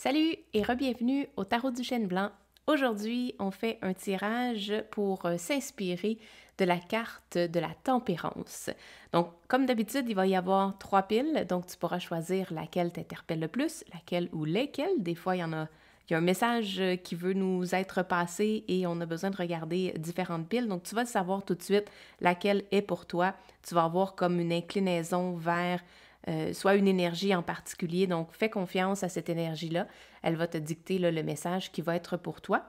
Salut et re-bienvenue au Tarot du Chêne Blanc. Aujourd'hui, on fait un tirage pour s'inspirer de la carte de la tempérance. Donc, comme d'habitude, il va y avoir 3 piles, donc tu pourras choisir laquelle t'interpelle le plus, laquelle ou lesquelles. Des fois, il y a un message qui veut nous être passé et on a besoin de regarder différentes piles. Donc, tu vas savoir tout de suite laquelle est pour toi. Tu vas avoir comme une inclinaison vers soit une énergie en particulier. Donc, fais confiance à cette énergie-là. Elle va te dicter là, le message qui va être pour toi.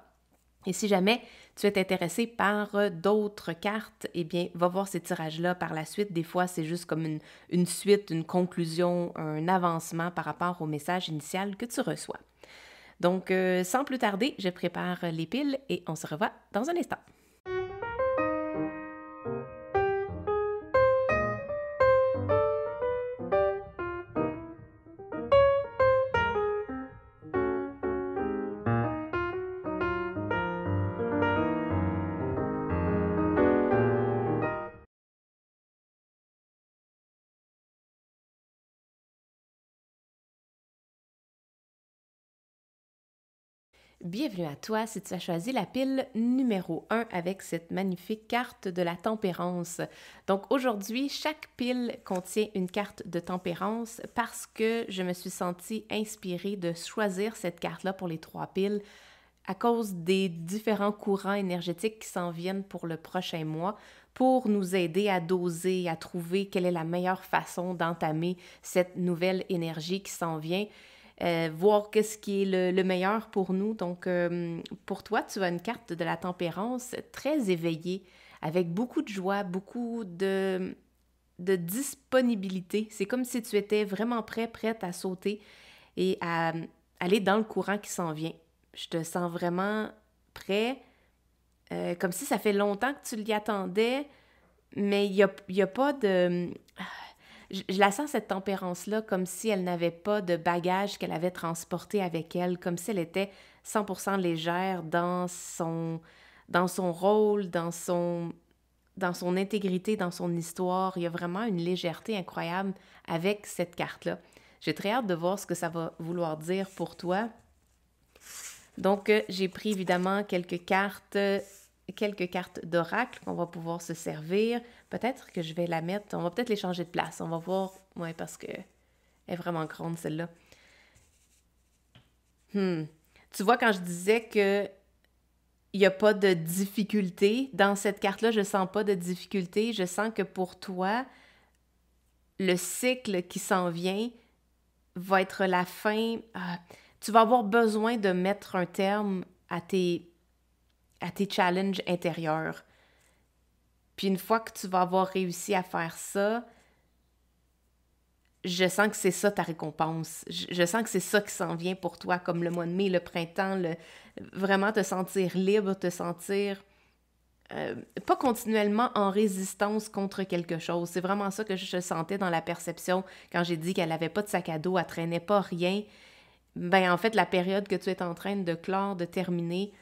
Et si jamais tu es intéressé par d'autres cartes, eh bien, va voir ces tirages-là par la suite. Des fois, c'est juste comme une suite, une conclusion, un avancement par rapport au message initial que tu reçois. Donc, sans plus tarder, je prépare les piles et on se revoit dans un instant. Bienvenue à toi si tu as choisi la pile numéro 1 avec cette magnifique carte de la tempérance. Donc aujourd'hui, chaque pile contient une carte de tempérance parce que je me suis sentie inspirée de choisir cette carte-là pour les 3 piles à cause des différents courants énergétiques qui s'en viennent pour le prochain mois pour nous aider à doser, à trouver quelle est la meilleure façon d'entamer cette nouvelle énergie qui s'en vient. Voir qu'est-ce qui est le meilleur pour nous. Donc, pour toi, tu as une carte de la tempérance très éveillée, avec beaucoup de joie, beaucoup de disponibilité. C'est comme si tu étais vraiment prête à sauter et à aller dans le courant qui s'en vient. Je te sens vraiment prêt, comme si ça fait longtemps que tu l'y attendais, mais il y a pas de... Je la sens, cette tempérance-là, comme si elle n'avait pas de bagages qu'elle avait transportés avec elle, comme si elle était 100% légère dans son rôle, dans son intégrité, dans son histoire. Il y a vraiment une légèreté incroyable avec cette carte-là. J'ai très hâte de voir ce que ça va vouloir dire pour toi. Donc, j'ai pris évidemment quelques cartes d'oracle qu'on va pouvoir se servir. Peut-être que je vais la mettre, on va peut-être les changer de place. On va voir, ouais, parce que elle est vraiment grande celle-là. Tu vois, quand je disais que il n'y a pas de difficulté dans cette carte-là, je sens pas de difficulté. Je sens que pour toi, le cycle qui s'en vient va être la fin. Tu vas avoir besoin de mettre un terme à tes challenges intérieurs. Puis une fois que tu vas avoir réussi à faire ça, je sens que c'est ça ta récompense. Je sens que c'est ça qui s'en vient pour toi, comme le mois de mai, le printemps, vraiment te sentir libre, te sentir pas continuellement en résistance contre quelque chose. C'est vraiment ça que je sentais dans la perception quand j'ai dit qu'elle n'avait pas de sac à dos, elle traînait pas rien. Ben en fait, la période que tu es en train de clore, de terminer,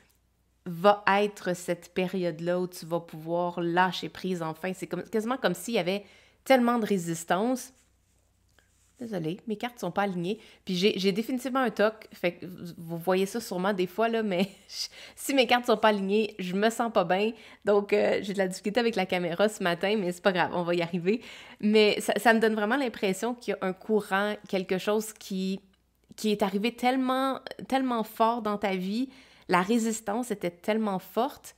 va être cette période-là où tu vas pouvoir lâcher prise enfin. C'est quasiment comme s'il y avait tellement de résistance. Désolée, mes cartes sont pas alignées. Puis j'ai définitivement un toc, fait que vous voyez ça sûrement des fois, là, mais si mes cartes sont pas alignées, je me sens pas bien. Donc, j'ai de la difficulté avec la caméra ce matin, mais c'est pas grave, on va y arriver. Mais ça me donne vraiment l'impression qu'il y a un courant, quelque chose qui est arrivé tellement, tellement fort dans ta vie, la résistance était tellement forte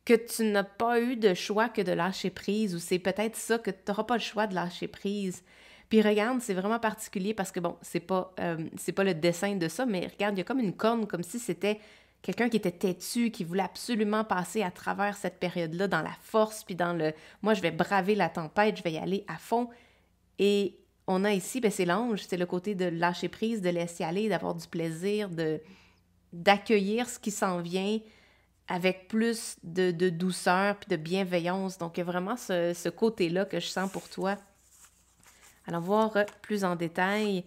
que tu n'as pas eu de choix que de lâcher prise, ou c'est peut-être ça, que tu n'auras pas le choix de lâcher prise. Puis regarde, c'est vraiment particulier parce que, bon, c'est pas le dessin de ça, mais regarde, il y a comme une corne, comme si c'était quelqu'un qui était têtu, qui voulait absolument passer à travers cette période-là dans la force, puis dans le « moi, je vais braver la tempête, je vais y aller à fond ». Et on a ici, ben c'est l'ange, c'est le côté de lâcher prise, de laisser aller, d'avoir du plaisir, d'accueillir ce qui s'en vient avec plus de douceur puis de bienveillance. Donc, il y a vraiment ce côté-là que je sens pour toi. Allons voir plus en détail.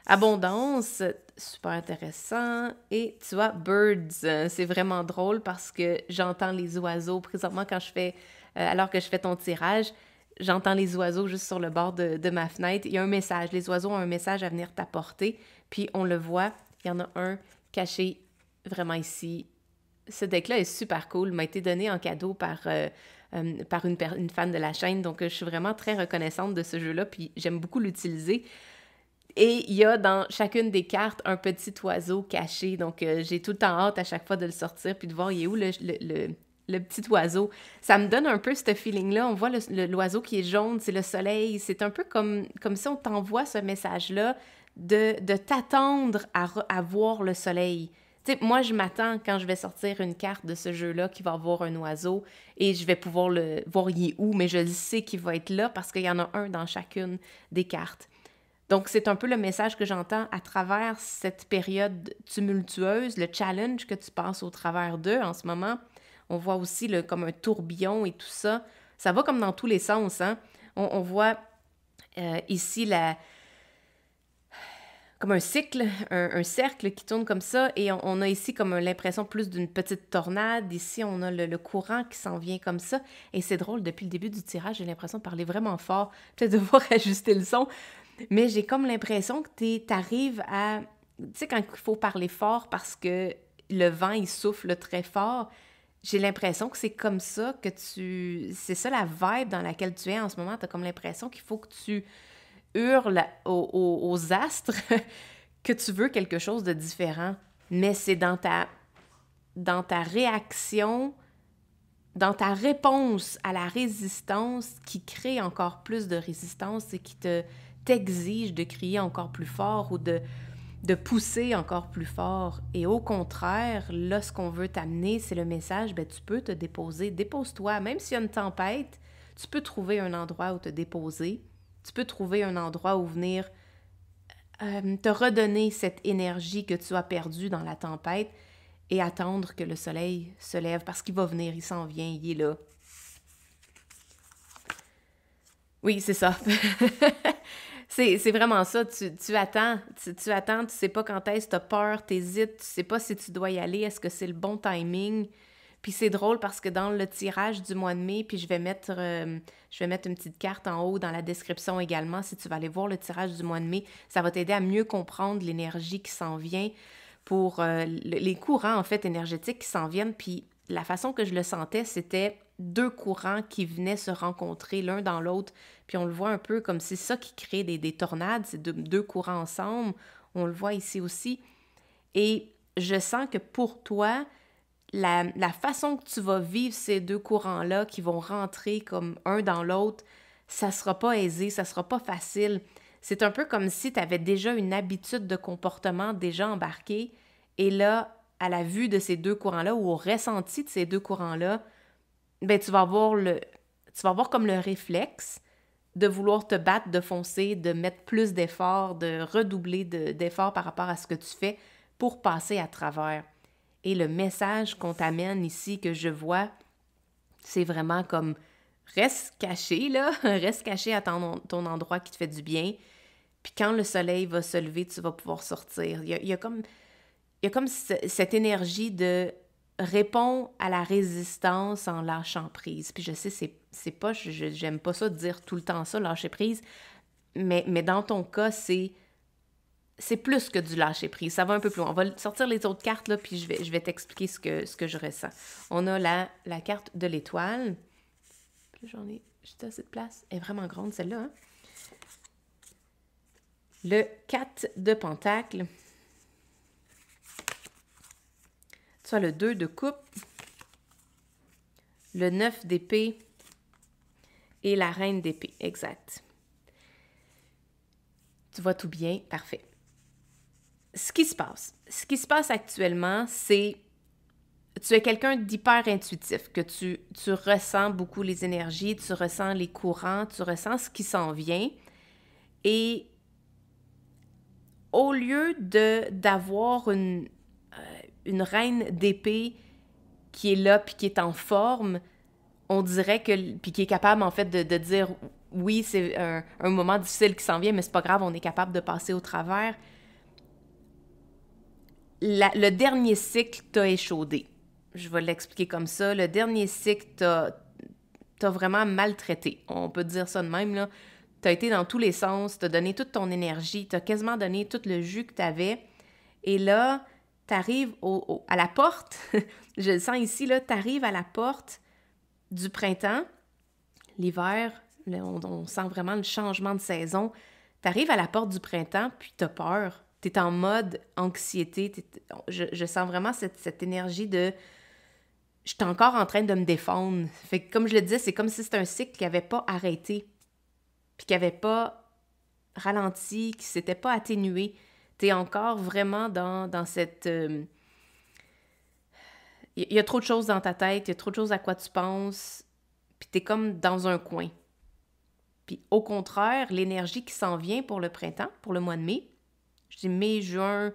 Abondance, super intéressant. Et tu vois, birds, c'est vraiment drôle parce que j'entends les oiseaux. Présentement, alors que je fais ton tirage, j'entends les oiseaux juste sur le bord de ma fenêtre. Il y a un message. Les oiseaux ont un message à venir t'apporter. Puis on le voit Il y en a un caché vraiment ici. Ce deck-là est super cool, m'a été donné en cadeau par une fan de la chaîne, donc je suis vraiment très reconnaissante de ce jeu-là, puis j'aime beaucoup l'utiliser. Et il y a dans chacune des cartes un petit oiseau caché, donc j'ai tout le temps hâte à chaque fois de le sortir, puis de voir il est où le petit oiseau. Ça me donne un peu ce feeling-là, on voit l'oiseau qui est jaune, c'est le soleil, c'est un peu comme si on t'envoie ce message-là de t'attendre à voir le soleil. Tu sais, moi, je m'attends quand je vais sortir une carte de ce jeu-là qui va avoir un oiseau et je vais pouvoir le voir il est où, mais je le sais qu'il va être là parce qu'il y en a un dans chacune des cartes. Donc, c'est un peu le message que j'entends à travers cette période tumultueuse, le challenge que tu passes au travers d'eux en ce moment. On voit aussi comme un tourbillon et tout ça. Ça va comme dans tous les sens, hein? On voit ici comme un cycle, un cercle qui tourne comme ça, et on a ici comme l'impression plus d'une petite tornade. Ici, on a le courant qui s'en vient comme ça. Et c'est drôle, depuis le début du tirage, j'ai l'impression de parler vraiment fort, peut-être devoir ajuster le son, mais j'ai comme l'impression que tu arrives à... Tu sais, quand il faut parler fort parce que le vent, il souffle très fort, j'ai l'impression que c'est comme ça que tu... C'est ça la vibe dans laquelle tu es en ce moment. Tu as comme l'impression qu'il faut que tu hurles aux astres que tu veux quelque chose de différent. Mais c'est dans ta réaction, dans ta réponse à la résistance qui crée encore plus de résistance et qui t'exige de crier encore plus fort ou de pousser encore plus fort. Et au contraire, là, ce qu'on veut t'amener, c'est le message, ben, tu peux te déposer. Dépose-toi. Même s'il y a une tempête, tu peux trouver un endroit où te déposer. Tu peux trouver un endroit où venir te redonner cette énergie que tu as perdue dans la tempête et attendre que le soleil se lève parce qu'il va venir, il s'en vient, il est là. Oui, c'est ça. C'est vraiment ça. Tu attends, tu attends, tu sais pas quand est-ce, tu as peur, tu hésites, tu sais pas si tu dois y aller, est-ce que c'est le bon timing. Puis c'est drôle parce que dans le tirage du mois de mai, puis je vais mettre une petite carte en haut dans la description également, si tu vas aller voir le tirage du mois de mai, ça va t'aider à mieux comprendre l'énergie qui s'en vient pour les courants, en fait, énergétiques qui s'en viennent. Puis la façon que je le sentais, c'était deux courants qui venaient se rencontrer l'un dans l'autre. Puis on le voit un peu comme c'est ça qui crée des tornades, c'est deux courants ensemble. On le voit ici aussi. Et je sens que pour toi, la façon que tu vas vivre ces deux courants-là qui vont rentrer comme un dans l'autre, ça sera pas aisé, ça sera pas facile. C'est un peu comme si tu avais déjà une habitude de comportement déjà embarquée et là, à la vue de ces deux courants-là ou au ressenti de ces deux courants-là, ben tu vas avoir comme le réflexe de vouloir te battre, de foncer, de mettre plus d'efforts, de redoubler d'efforts par rapport à ce que tu fais pour passer à travers. Et le message qu'on t'amène ici, que je vois, c'est vraiment comme reste caché, là, reste caché à ton endroit qui te fait du bien. Puis quand le soleil va se lever, tu vas pouvoir sortir. Il y a comme cette énergie de répond à la résistance en lâchant prise. Puis je sais, c'est pas, j'aime pas ça de dire tout le temps ça, lâcher prise, mais dans ton cas, c'est plus que du lâcher prise. Ça va un peu plus loin. On va sortir les autres cartes, là, puis je vais t'expliquer ce que je ressens. On a la carte de l'étoile. Puis j'en ai juste assez de place. Elle est vraiment grande, celle-là. Hein? Le 4 de pentacle. Tu as le 2 de coupe. Le 9 d'épée. Et la reine d'épée. Exact. Tu vois tout bien. Parfait. Ce qui se passe actuellement, c'est tu es quelqu'un d'hyper intuitif, que tu ressens beaucoup les énergies, tu ressens les courants, tu ressens ce qui s'en vient. Et au lieu d'avoir une reine d'épée qui est là puis qui est en forme, on dirait que puis qui est capable en fait de dire oui, c'est un moment difficile qui s'en vient, mais c'est pas grave, on est capable de passer au travers. Le dernier cycle t'a échaudé. Je vais l'expliquer comme ça. Le dernier cycle t'a vraiment maltraité. On peut dire ça de même, là. T'as été dans tous les sens, t'as donné toute ton énergie, t'as quasiment donné tout le jus que t'avais. Et là, t'arrives à la porte, je le sens ici, là, t'arrives à la porte du printemps, l'hiver, là, on sent vraiment le changement de saison. T'arrives à la porte du printemps, puis t'as peur. T'es en mode anxiété. Je sens vraiment cette énergie de... Je suis encore en train de me défendre. Fait que, comme je le disais, c'est comme si c'était un cycle qui n'avait pas arrêté, puis qui n'avait pas ralenti, qui s'était pas atténué. T'es encore vraiment dans cette... Il y a trop de choses dans ta tête, il y a trop de choses à quoi tu penses, puis t'es comme dans un coin. Puis au contraire, l'énergie qui s'en vient pour le printemps, pour le mois de mai, je dis mai, juin,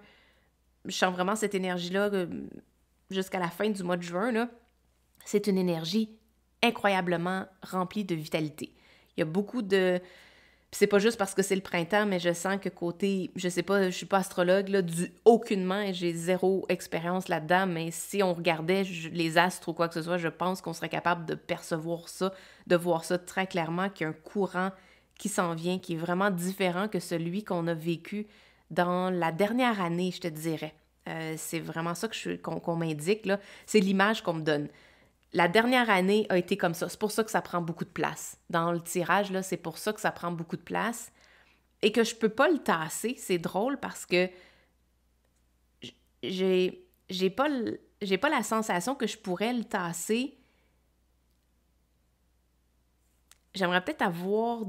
je sens vraiment cette énergie-là jusqu'à la fin du mois de juin, là. C'est une énergie incroyablement remplie de vitalité. Il y a beaucoup de... Puis c'est pas juste parce que c'est le printemps, mais je sens que côté, je sais pas, je suis pas astrologue, là, aucunement, et j'ai zéro expérience là-dedans, mais si on regardait les astres ou quoi que ce soit, je pense qu'on serait capable de percevoir ça, de voir ça très clairement, qu'il y a un courant qui s'en vient, qui est vraiment différent que celui qu'on a vécu dans la dernière année, je te dirais. C'est vraiment ça qu'on m'indique, là. C'est l'image qu'on me donne. La dernière année a été comme ça. C'est pour ça que ça prend beaucoup de place. Dans le tirage, là, c'est pour ça que ça prend beaucoup de place. Et que je peux pas le tasser. C'est drôle parce que j'ai pas la sensation que je pourrais le tasser. J'aimerais peut-être avoir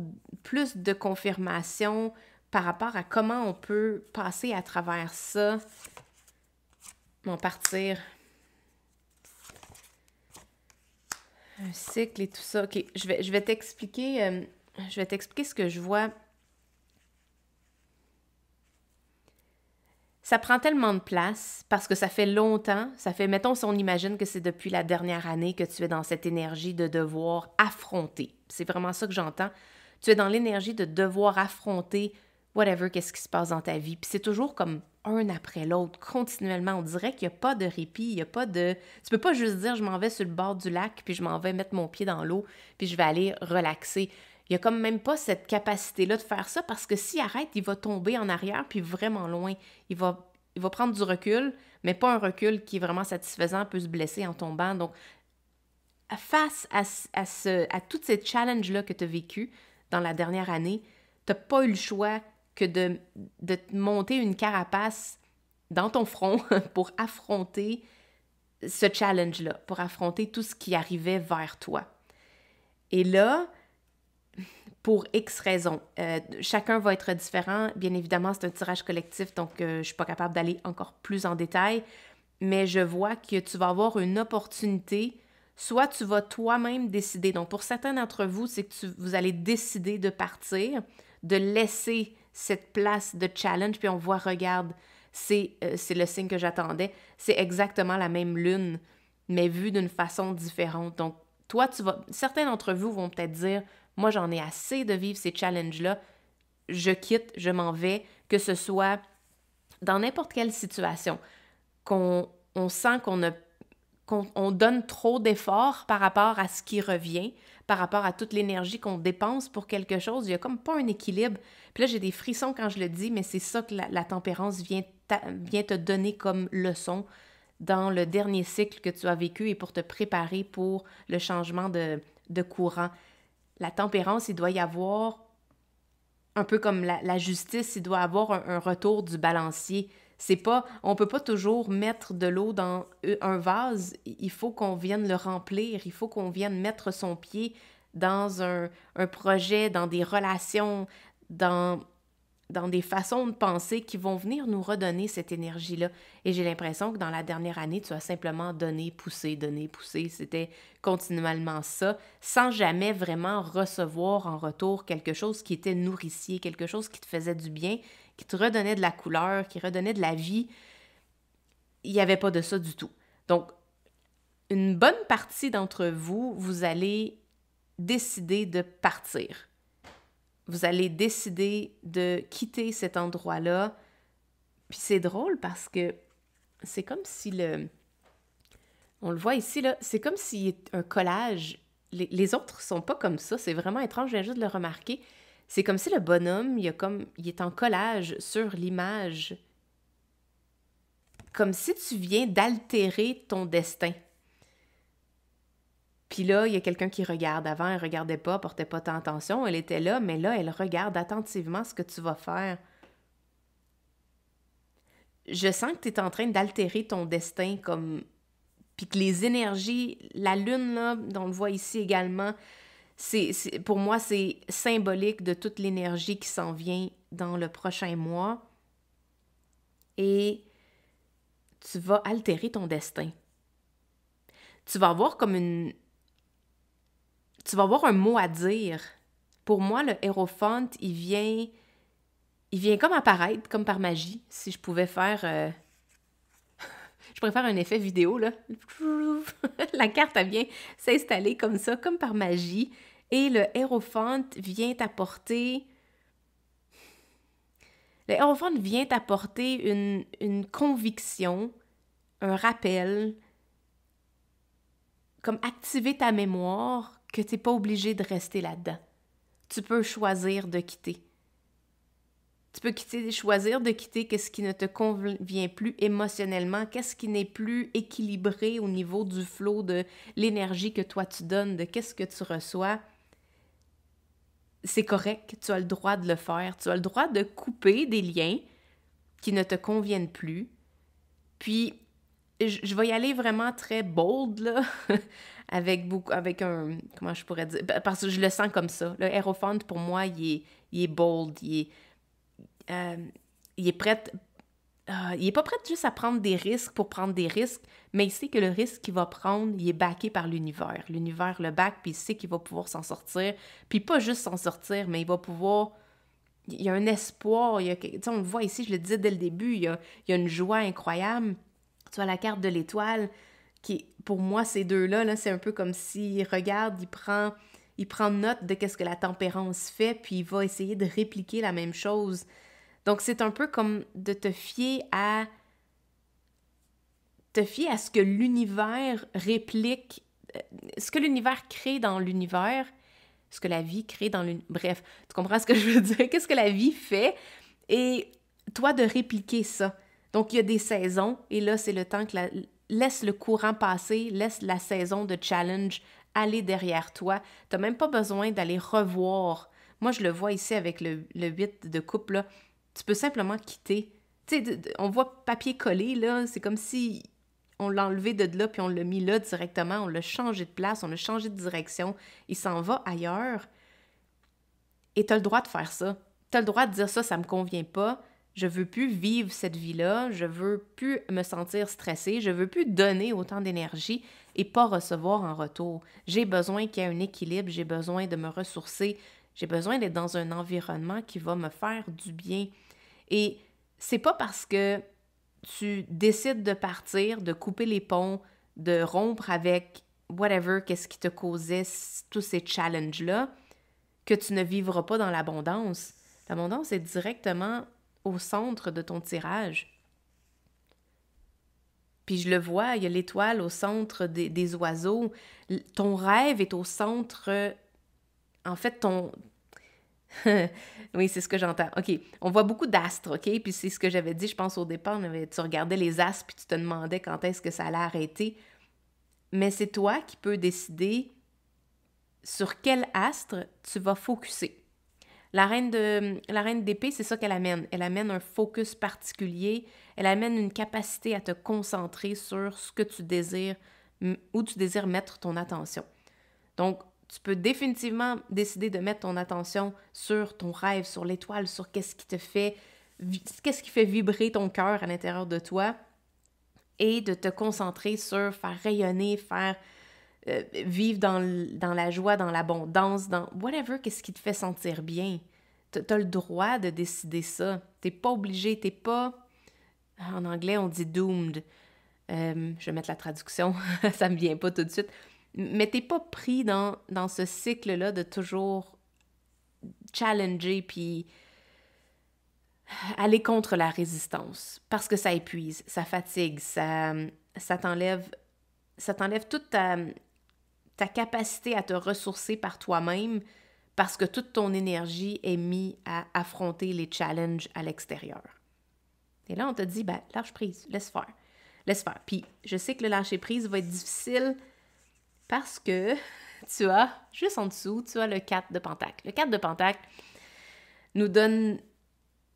plus de confirmation par rapport à comment on peut passer à travers ça. M'en partir. Un cycle et tout ça. OK, je vais t'expliquer ce que je vois. Ça prend tellement de place parce que ça fait longtemps, mettons si on imagine que c'est depuis la dernière année que tu es dans cette énergie de devoir affronter. C'est vraiment ça que j'entends. Tu es dans l'énergie de devoir affronter whatever, qu'est-ce qui se passe dans ta vie. Puis c'est toujours comme un après l'autre, continuellement. On dirait qu'il n'y a pas de répit, il n'y a pas de... Tu peux pas juste dire, je m'en vais sur le bord du lac, puis je m'en vais mettre mon pied dans l'eau, puis je vais aller relaxer. Il n'y a comme même pas cette capacité-là de faire ça, parce que s'il arrête, il va tomber en arrière, puis vraiment loin. Il va prendre du recul, mais pas un recul qui est vraiment satisfaisant, peut se blesser en tombant. Donc, face à tous ces challenges-là que tu as vécu dans la dernière année, tu n'as pas eu le choix que de te monter une carapace dans ton front pour affronter ce challenge-là, pour affronter tout ce qui arrivait vers toi. Et là, pour X raisons, chacun va être différent. Bien évidemment, c'est un tirage collectif, donc je ne suis pas capable d'aller encore plus en détail, mais je vois que tu vas avoir une opportunité. Soit tu vas toi-même décider. Donc, pour certains d'entre vous, c'est que vous allez décider de partir, de laisser cette place de challenge, puis on voit, regarde, c'est le signe que j'attendais. C'est exactement la même lune, mais vue d'une façon différente. Donc, toi, certains d'entre vous vont peut-être dire, moi, j'en ai assez de vivre ces challenges-là. Je quitte, je m'en vais, que ce soit dans n'importe quelle situation, qu'on sent qu'on donne trop d'efforts par rapport à ce qui revient, par rapport à toute l'énergie qu'on dépense pour quelque chose. Il n'y a comme pas un équilibre. Puis là, j'ai des frissons quand je le dis, mais c'est ça que la tempérance vient te donner comme leçon dans le dernier cycle que tu as vécu et pour te préparer pour le changement de courant. La tempérance, il doit y avoir, un peu comme la justice, il doit y avoir un retour du balancier. C'est pas, on peut pas toujours mettre de l'eau dans un vase, il faut qu'on vienne le remplir, il faut qu'on vienne mettre son pied dans un projet, dans des relations, dans des façons de penser qui vont venir nous redonner cette énergie-là. Et j'ai l'impression que dans la dernière année, tu as simplement donné, poussé. C'était continuellement ça, sans jamais vraiment recevoir en retour quelque chose qui était nourricier, quelque chose qui te faisait du bien, qui te redonnait de la couleur, qui redonnait de la vie. Il n'y avait pas de ça du tout. Donc, une bonne partie d'entre vous, vous allez décider de partir. Vous allez décider de quitter cet endroit-là. Puis c'est drôle parce que c'est comme si on le voit ici, là, c'est comme s'il y a un collage. Les autres sont pas comme ça. C'est vraiment étrange, je viens juste de le remarquer. C'est comme si le bonhomme, il est en collage sur l'image comme si tu viens d'altérer ton destin. Puis là, il y a quelqu'un qui regarde. Avant, elle ne regardait pas, portait pas tant attention. Elle était là, mais là, elle regarde attentivement ce que tu vas faire. Je sens que tu es en train d'altérer ton destin comme... Puis que les énergies, la lune, là, dont on le voit ici également, pour moi, c'est symbolique de toute l'énergie qui s'en vient dans le prochain mois. Et tu vas altérer ton destin. Tu vas avoir comme tu vas avoir un mot à dire. Pour moi, le Hierophant, il vient comme apparaître, comme par magie. Si je pouvais faire... je pourrais faire un effet vidéo, là. La carte, elle vient s'installer comme ça, comme par magie. Et le Hierophant vient t'apporter... Le Hierophant vient t'apporter une conviction, un rappel, comme activer ta mémoire que tu n'es pas obligé de rester là-dedans. Tu peux choisir de quitter. Tu peux choisir de quitter qu'est-ce qui ne te convient plus émotionnellement, qu'est-ce qui n'est plus équilibré au niveau du flot de l'énergie que toi tu donnes, de qu'est-ce que tu reçois. C'est correct, tu as le droit de le faire. Tu as le droit de couper des liens qui ne te conviennent plus. Puis, je vais y aller vraiment très bold, là, avec un... Comment je pourrais dire? Parce que je le sens comme ça. Le Hierophant, pour moi, il est bold, il est prêt... il est pas prêt juste à prendre des risques pour prendre des risques, mais il sait que le risque qu'il va prendre, il est backé par l'univers. L'univers le back, puis il sait qu'il va pouvoir s'en sortir. Puis pas juste s'en sortir, mais il va pouvoir... Il y a un espoir, on le voit ici, je le disais dès le début, il y a une joie incroyable. Tu as la carte de l'étoile, qui, pour moi, ces deux-là, là, c'est un peu comme s'il regarde, il prend note de qu'est-ce que la tempérance fait, puis il va essayer de répliquer la même chose. Donc, c'est un peu comme de te fier à ce que l'univers réplique, ce que l'univers crée dans l'univers, ce que la vie crée dans l'univers. Bref, tu comprends ce que je veux dire? Qu'est-ce que la vie fait? Et toi, de répliquer ça. Donc, il y a des saisons, et là, c'est le temps que laisse le courant passer, laisse la saison de challenge aller derrière toi. Tu n'as même pas besoin d'aller revoir. Moi, je le vois ici avec le 8 de coupe, là. Tu peux simplement quitter. Tu sais, on voit papier collé, là. C'est comme si on l'a enlevé de là, puis on l'a mis là directement. On l'a changé de place, on l'a changé de direction. Il s'en va ailleurs. Et tu as le droit de faire ça. Tu as le droit de dire ça me convient pas. Je veux plus vivre cette vie-là, je veux plus me sentir stressée, je veux plus donner autant d'énergie et pas recevoir en retour. J'ai besoin qu'il y ait un équilibre, j'ai besoin de me ressourcer, j'ai besoin d'être dans un environnement qui va me faire du bien. Et c'est pas parce que tu décides de partir, de couper les ponts, de rompre avec whatever, qu'est-ce qui te causait tous ces challenges-là, que tu ne vivras pas dans l'abondance. L'abondance est directement au centre de ton tirage. Puis je le vois, il y a l'étoile au centre des oiseaux. Ton rêve est au centre... En fait, ton... oui, c'est ce que j'entends. OK, on voit beaucoup d'astres, OK? Puis c'est ce que j'avais dit, je pense, au départ. Tu regardais les astres, puis tu te demandais quand est-ce que ça allait arrêter. Mais c'est toi qui peux décider sur quel astre tu vas focusser. La reine d'épée, c'est ça qu'elle amène. Elle amène un focus particulier. Elle amène une capacité à te concentrer sur ce que tu désires, où tu désires mettre ton attention. Donc, tu peux définitivement décider de mettre ton attention sur ton rêve, sur l'étoile, sur qu'est-ce qui fait vibrer ton cœur à l'intérieur de toi et de te concentrer sur faire rayonner, faire vivre dans la joie, dans l'abondance, dans whatever, qu'est-ce qui te fait sentir bien. T'as le droit de décider ça. T'es pas obligé, t'es pas... En anglais, on dit « doomed ». Je vais mettre la traduction, ça me vient pas tout de suite. Mais t'es pas pris dans ce cycle-là de toujours challenger puis aller contre la résistance. Parce que ça épuise, ça fatigue, ça t'enlève toute ta capacité à te ressourcer par toi-même parce que toute ton énergie est mise à affronter les challenges à l'extérieur. Et là, on te dit, lâche prise, laisse faire. laisse faire. Puis je sais que le lâcher-prise va être difficile parce que tu as, juste en dessous, tu as le 4 de Pentacle. Le 4 de Pentacle nous donne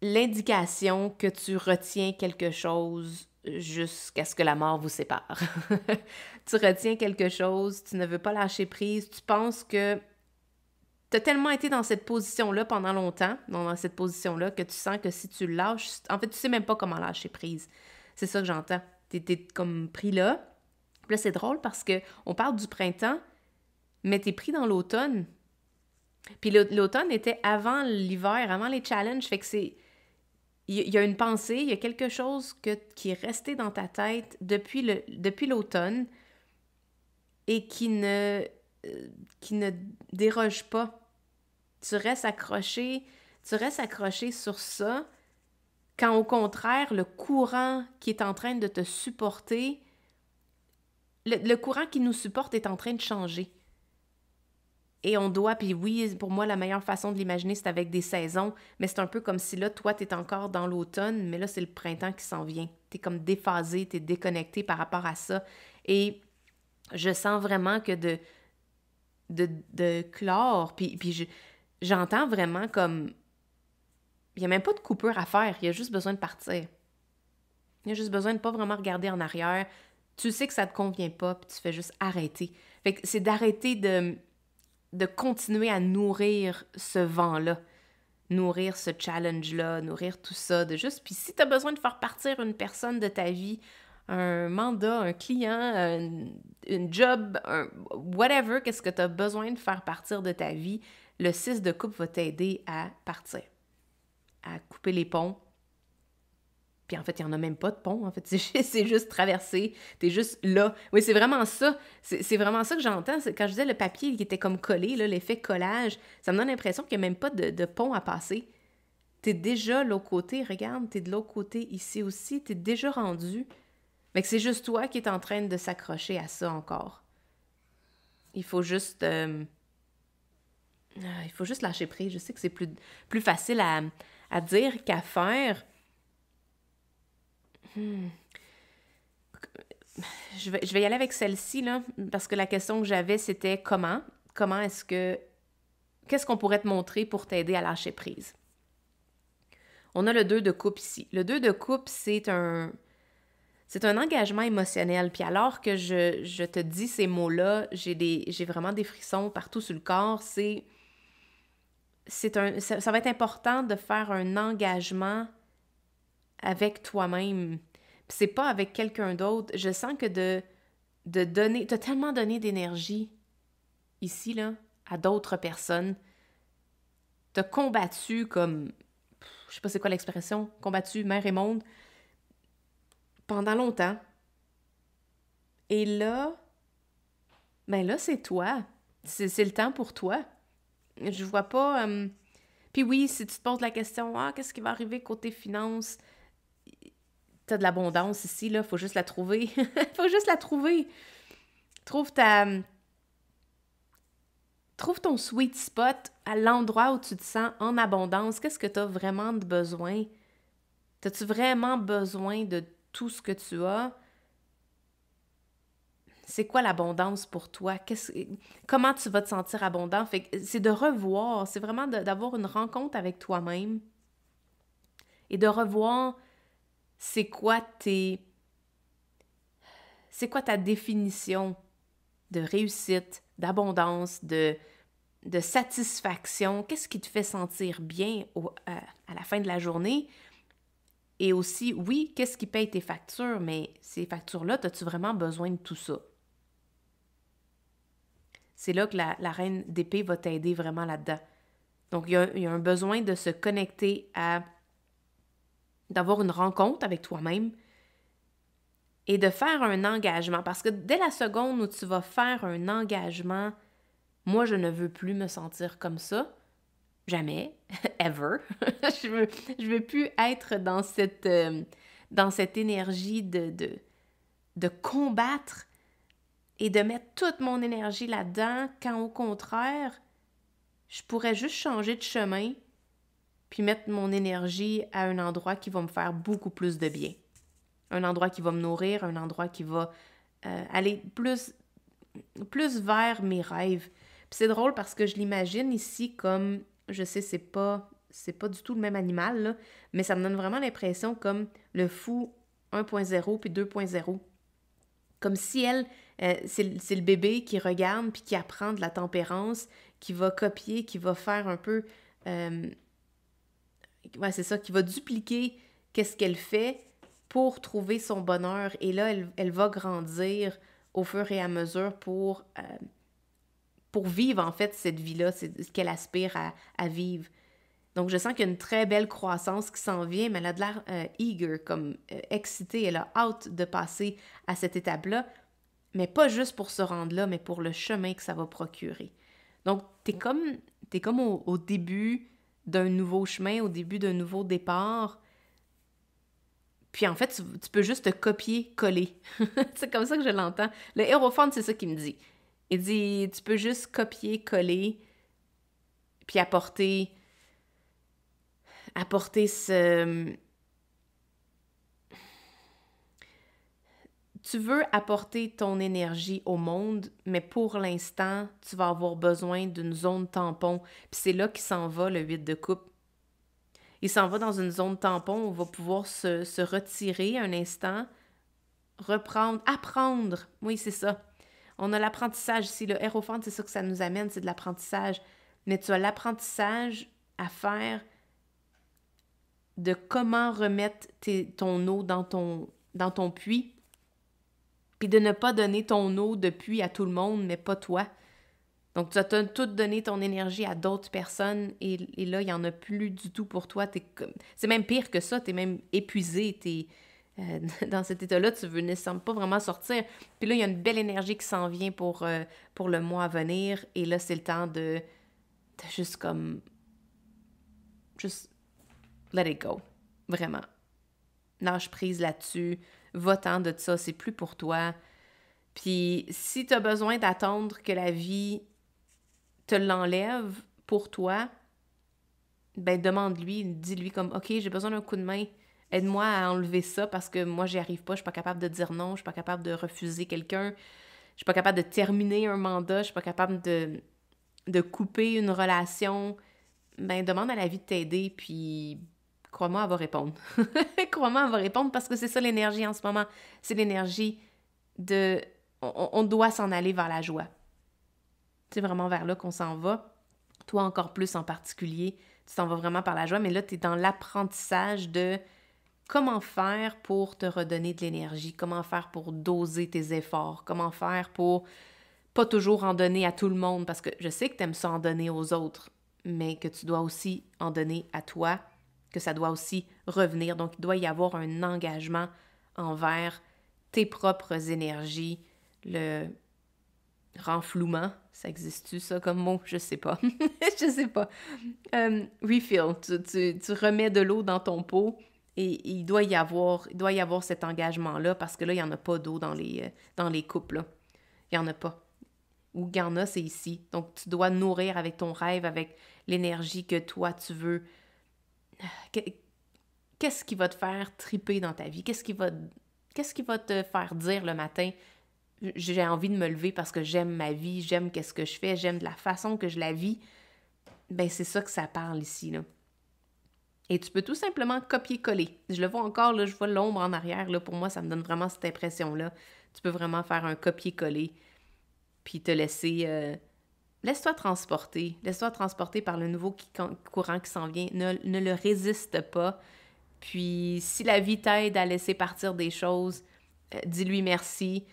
l'indication que tu retiens quelque chose jusqu'à ce que la mort vous sépare. Tu retiens quelque chose, tu ne veux pas lâcher prise, tu penses que tu as tellement été dans cette position-là pendant longtemps, dans cette position-là, que tu sens que si tu lâches, en fait, tu sais même pas comment lâcher prise. C'est ça que j'entends. T'es comme pris là. Puis là, c'est drôle parce que on parle du printemps, mais t'es pris dans l'automne. Puis l'automne était avant l'hiver, avant les challenges, fait que c'est... Il y a une pensée, il y a quelque chose qui est resté dans ta tête depuis l'automne et qui ne déroge pas. Tu restes accroché sur ça, quand au contraire, le courant qui est en train de te supporter, le courant qui nous supporte est en train de changer. Et on doit, puis oui, pour moi, la meilleure façon de l'imaginer, c'est avec des saisons, mais c'est un peu comme si là, toi, t'es encore dans l'automne, mais là, c'est le printemps qui s'en vient. T'es comme déphasé, t'es déconnecté par rapport à ça. Et je sens vraiment que de clore, puis j'entends vraiment comme... Il n'y a même pas de coupure à faire, il y a juste besoin de partir. Il y a juste besoin de pas vraiment regarder en arrière. Tu sais que ça te convient pas, puis tu fais juste arrêter. Fait que c'est d'arrêter de continuer à nourrir ce vent-là, nourrir ce challenge-là, nourrir tout ça, de juste... Puis si tu as besoin de faire partir une personne de ta vie, un mandat, un client, une job, whatever, qu'est-ce que tu as besoin de faire partir de ta vie, le 6 de coupe va t'aider à partir, à couper les ponts. Puis en fait, il n'y en a même pas de pont, en fait, c'est juste traversé, t'es juste là. Oui, c'est vraiment ça, c'est vraiment ça que j'entends. Quand je disais le papier qui était comme collé, là, l'effet collage, ça me donne l'impression qu'il n'y a même pas de pont à passer. T'es déjà de l'autre côté, regarde, t'es de l'autre côté ici aussi, t'es déjà rendu. Mais que c'est juste toi qui es en train de s'accrocher à ça encore. Il faut juste lâcher prise. Je sais que c'est plus facile à dire qu'à faire. Je vais y aller avec celle-ci, là, parce que la question que j'avais, c'était comment? Qu'est-ce qu'on pourrait te montrer pour t'aider à lâcher prise? On a le 2 de coupe ici. Le 2 de coupe, c'est un engagement émotionnel. Puis alors que je te dis ces mots-là, j'ai vraiment des frissons partout sur le corps. Ça va être important de faire un engagement avec toi-même. Puis c'est pas avec quelqu'un d'autre. Je sens que de donner... T'as tellement donné d'énergie ici, là, à d'autres personnes. T'as combattu comme... Je sais pas c'est quoi l'expression. Combattu mer et monde. Pendant longtemps. Et là... Ben là, c'est toi. C'est le temps pour toi. Je vois pas... Puis oui, si tu te poses la question, qu'est-ce qui va arriver côté finances? T'as de l'abondance ici, là, faut juste la trouver. Faut juste la trouver. Trouve ton sweet spot à l'endroit où tu te sens en abondance. Qu'est-ce que t'as vraiment de besoin? T'as-tu vraiment besoin de tout ce que tu as? C'est quoi l'abondance pour toi? Comment tu vas te sentir abondant? Fait que c'est de revoir, c'est vraiment d'avoir une rencontre avec toi-même et de revoir c'est quoi ta définition de réussite, d'abondance, de satisfaction. Qu'est-ce qui te fait sentir bien à la fin de la journée? Et aussi, oui, qu'est-ce qui paye tes factures? Mais ces factures-là, as-tu vraiment besoin de tout ça? C'est là que la reine d'épée va t'aider vraiment là-dedans. Donc, il y a un besoin de se connecter d'avoir une rencontre avec toi-même et de faire un engagement. Parce que dès la seconde où tu vas faire un engagement, moi, je ne veux plus me sentir comme ça. Jamais. Ever. je veux plus être dans cette énergie de combattre et de mettre toute mon énergie là-dedans, quand au contraire, je pourrais juste changer de chemin puis mettre mon énergie à un endroit qui va me faire beaucoup plus de bien. un endroit qui va me nourrir, un endroit qui va aller plus vers mes rêves. Puis c'est drôle parce que je l'imagine ici comme, je sais, c'est pas du tout le même animal, là, mais ça me donne vraiment l'impression comme le fou 1.0 puis 2.0. Comme si elle, c'est le bébé qui regarde puis qui apprend de la tempérance, qui va copier, qui va faire un peu... ouais, c'est ça, qui va dupliquer qu'est-ce qu'elle fait pour trouver son bonheur. Et là, elle va grandir au fur et à mesure pour vivre, en fait, cette vie-là, c'est ce qu'elle aspire à vivre. Donc, je sens qu'il y a une très belle croissance qui s'en vient, mais elle a de l'air eager, comme excitée. Elle a hâte de passer à cette étape-là, mais pas juste pour se rendre là, mais pour le chemin que ça va procurer. Donc, t'es comme au début d'un nouveau chemin, au début d'un nouveau départ. Puis en fait, tu peux juste te copier-coller. C'est comme ça que je l'entends. Le Hérophante, c'est ça qu'il me dit. Il dit, tu peux juste copier-coller, puis apporter ce... Tu veux apporter ton énergie au monde, mais pour l'instant, tu vas avoir besoin d'une zone tampon. Puis c'est là qu'il s'en va, le 8 de coupe. Il s'en va dans une zone tampon où on va pouvoir se retirer un instant, reprendre, apprendre. Oui, c'est ça. On a l'apprentissage ici. Le Hérophante, c'est ça que ça nous amène, c'est de l'apprentissage. Mais tu as l'apprentissage à faire de comment remettre ton eau dans ton puits, puis de ne pas donner ton eau de puits à tout le monde, mais pas toi. Donc, tu as tout donné ton énergie à d'autres personnes et là, il n'y en a plus du tout pour toi. C'est même pire que ça, tu es même épuisé, dans cet état-là, tu veux nécessairement pas vraiment sortir. Puis là, il y a une belle énergie qui s'en vient pour le mois à venir et là, c'est le temps de juste comme... Juste let it go. Vraiment. Lâche prise là-dessus. Va-t'en de ça, c'est plus pour toi. Puis si tu as besoin d'attendre que la vie te l'enlève pour toi, ben demande-lui, dis-lui comme, OK, j'ai besoin d'un coup de main, aide-moi à enlever ça parce que moi, j'y arrive pas, je suis pas capable de dire non, je suis pas capable de refuser quelqu'un, je suis pas capable de terminer un mandat, je suis pas capable de couper une relation. Ben demande à la vie de t'aider, puis crois-moi, elle va répondre. Crois-moi, elle va répondre parce que c'est ça l'énergie en ce moment. C'est l'énergie de... On doit s'en aller vers la joie. C'est vraiment vers là qu'on s'en va. Toi, encore plus en particulier, tu t'en vas vraiment par la joie, mais là, tu es dans l'apprentissage de comment faire pour te redonner de l'énergie, comment faire pour doser tes efforts, comment faire pour pas toujours en donner à tout le monde, parce que je sais que tu aimes ça en donner aux autres, mais que tu dois aussi en donner à toi, que ça doit aussi revenir. Donc, il doit y avoir un engagement envers tes propres énergies, le renflouement, ça existe-tu ça comme mot? Je sais pas. Je sais pas. Refill, tu remets de l'eau dans ton pot et il doit y avoir cet engagement-là parce que là, il n'y en a pas d'eau dans les coupes, là. Il n'y en a pas. Où il y en a, c'est ici. Donc, tu dois nourrir avec ton rêve, avec l'énergie que toi, tu veux. Qu'est-ce qui va te faire triper dans ta vie? Qu'est-ce qui va te faire dire le matin, j'ai envie de me lever parce que j'aime ma vie, j'aime qu'est-ce que je fais, j'aime de la façon que je la vis? Ben, c'est ça que ça parle ici, là. Et tu peux tout simplement copier-coller. Je le vois encore, là, je vois l'ombre en arrière, là, pour moi, ça me donne vraiment cette impression-là. Tu peux vraiment faire un copier-coller, puis te laisser... Laisse-toi transporter par le nouveau courant qui s'en vient. Ne le résiste pas. Puis, si la vie t'aide à laisser partir des choses, dis-lui merci.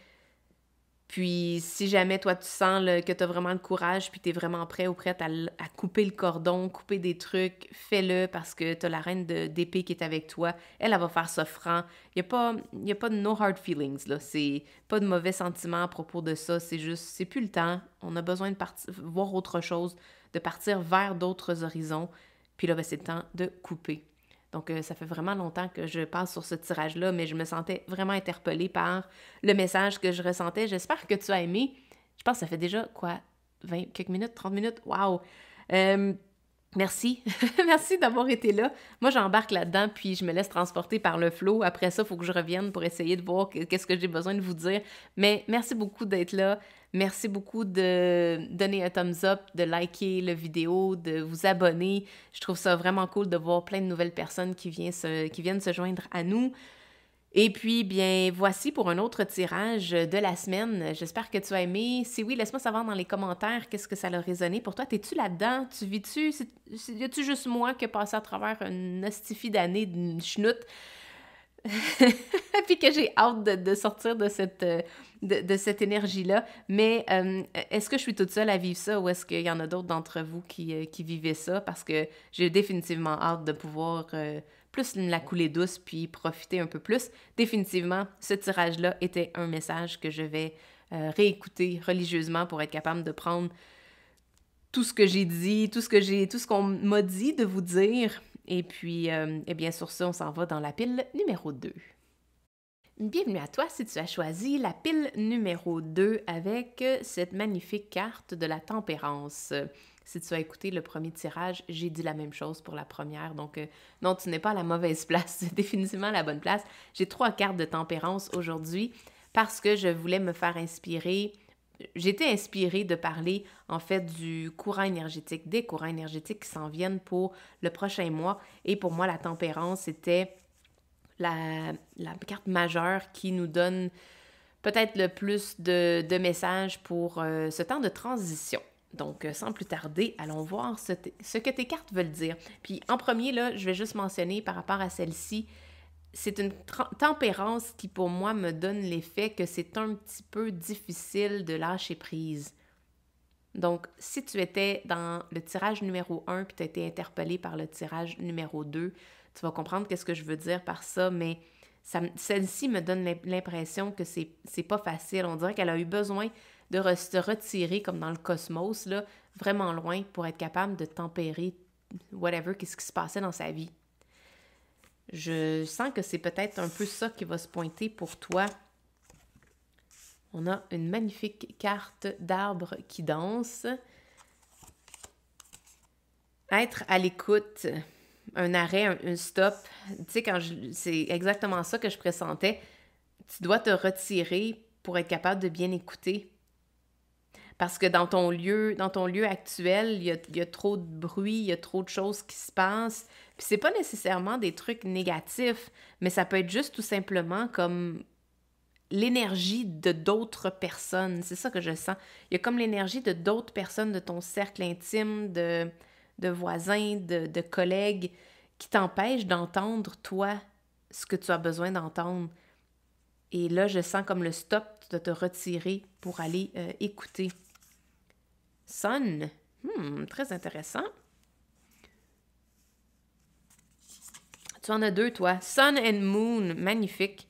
Puis, si jamais toi, tu sens que tu as vraiment le courage, puis tu es vraiment prêt ou prête à couper le cordon, couper des trucs, fais-le parce que tu as la reine d'épée qui est avec toi. Elle va faire ça franc. Il n'y a pas de no hard feelings, là. C'est pas de mauvais sentiments à propos de ça. C'est juste, c'est plus le temps. On a besoin de voir autre chose, de partir vers d'autres horizons. Puis là, ben, c'est le temps de couper. Donc, ça fait vraiment longtemps que je passe sur ce tirage-là, mais je me sentais vraiment interpellée par le message que je ressentais. J'espère que tu as aimé. Je pense que ça fait déjà, 20, quelques minutes, 30 minutes? Wow! Merci. Merci d'avoir été là. Moi, j'embarque là-dedans, puis je me laisse transporter par le flow. Après ça, il faut que je revienne pour essayer de voir qu'est-ce que j'ai besoin de vous dire. Mais merci beaucoup d'être là. Merci beaucoup de donner un thumbs up, de liker la vidéo, de vous abonner. Je trouve ça vraiment cool de voir plein de nouvelles personnes qui viennent se joindre à nous. Et puis, bien, voici pour un autre tirage de la semaine. J'espère que tu as aimé. Si oui, laisse-moi savoir dans les commentaires qu'est-ce que ça a résonné pour toi. T'es-tu là-dedans? Tu vis-tu? Y a-tu juste moi qui ai passé à travers une hostifie d'année d'une chenoute? Puis que j'ai hâte de sortir de cette énergie-là. Mais est-ce que je suis toute seule à vivre ça ou est-ce qu'il y en a d'autres d'entre vous qui vivaient ça? Parce que j'ai définitivement hâte de pouvoir plus la couler douce puis profiter un peu plus. Définitivement, ce tirage-là était un message que je vais réécouter religieusement pour être capable de prendre tout ce que j'ai dit, tout ce qu'on m'a dit de vous dire. Et puis, eh bien, sur ça, on s'en va dans la pile numéro 2. Bienvenue à toi si tu as choisi la pile numéro 2 avec cette magnifique carte de la tempérance. Si tu as écouté le premier tirage, j'ai dit la même chose pour la première. Donc, non, tu n'es pas à la mauvaise place, c'est définitivement la bonne place. J'ai 3 cartes de tempérance aujourd'hui parce que je voulais me faire inspirer. J'étais inspirée de parler, en fait, du courant énergétique, des courants énergétiques qui s'en viennent pour le prochain mois. Et pour moi, la tempérance, c'était la carte majeure qui nous donne peut-être le plus de messages pour ce temps de transition. Donc, sans plus tarder, allons voir ce que tes cartes veulent dire. Puis, en premier, là, je vais juste mentionner par rapport à celle-ci, c'est une tempérance qui, pour moi, me donne l'effet que c'est un petit peu difficile de lâcher prise. Donc, si tu étais dans le tirage numéro 1 puis tu as été interpellé par le tirage numéro 2, tu vas comprendre qu'est-ce que je veux dire par ça, mais celle-ci me donne l'impression que c'est pas facile. On dirait qu'elle a eu besoin de se retirer comme dans le cosmos, là, vraiment loin pour être capable de tempérer whatever, qu'est-ce qui se passait dans sa vie. Je sens que c'est peut-être un peu ça qui va se pointer pour toi. On a une magnifique carte d'arbre qui danse. Être à l'écoute, un arrêt, un stop. Tu sais, c'est exactement ça que je pressentais. Tu dois te retirer pour être capable de bien écouter. Parce que dans ton lieu actuel, il y a trop de bruit, il y a trop de choses qui se passent. Puis c'est pas nécessairement des trucs négatifs, mais ça peut être juste tout simplement comme l'énergie de d'autres personnes. C'est ça que je sens. Il y a comme l'énergie de d'autres personnes de ton cercle intime, de voisins, de collègues qui t'empêchent d'entendre, toi, ce que tu as besoin d'entendre. Et là, je sens comme le stop de te retirer pour aller écouter. Sun, très intéressant. Tu en as 2, toi. Sun and Moon, magnifique.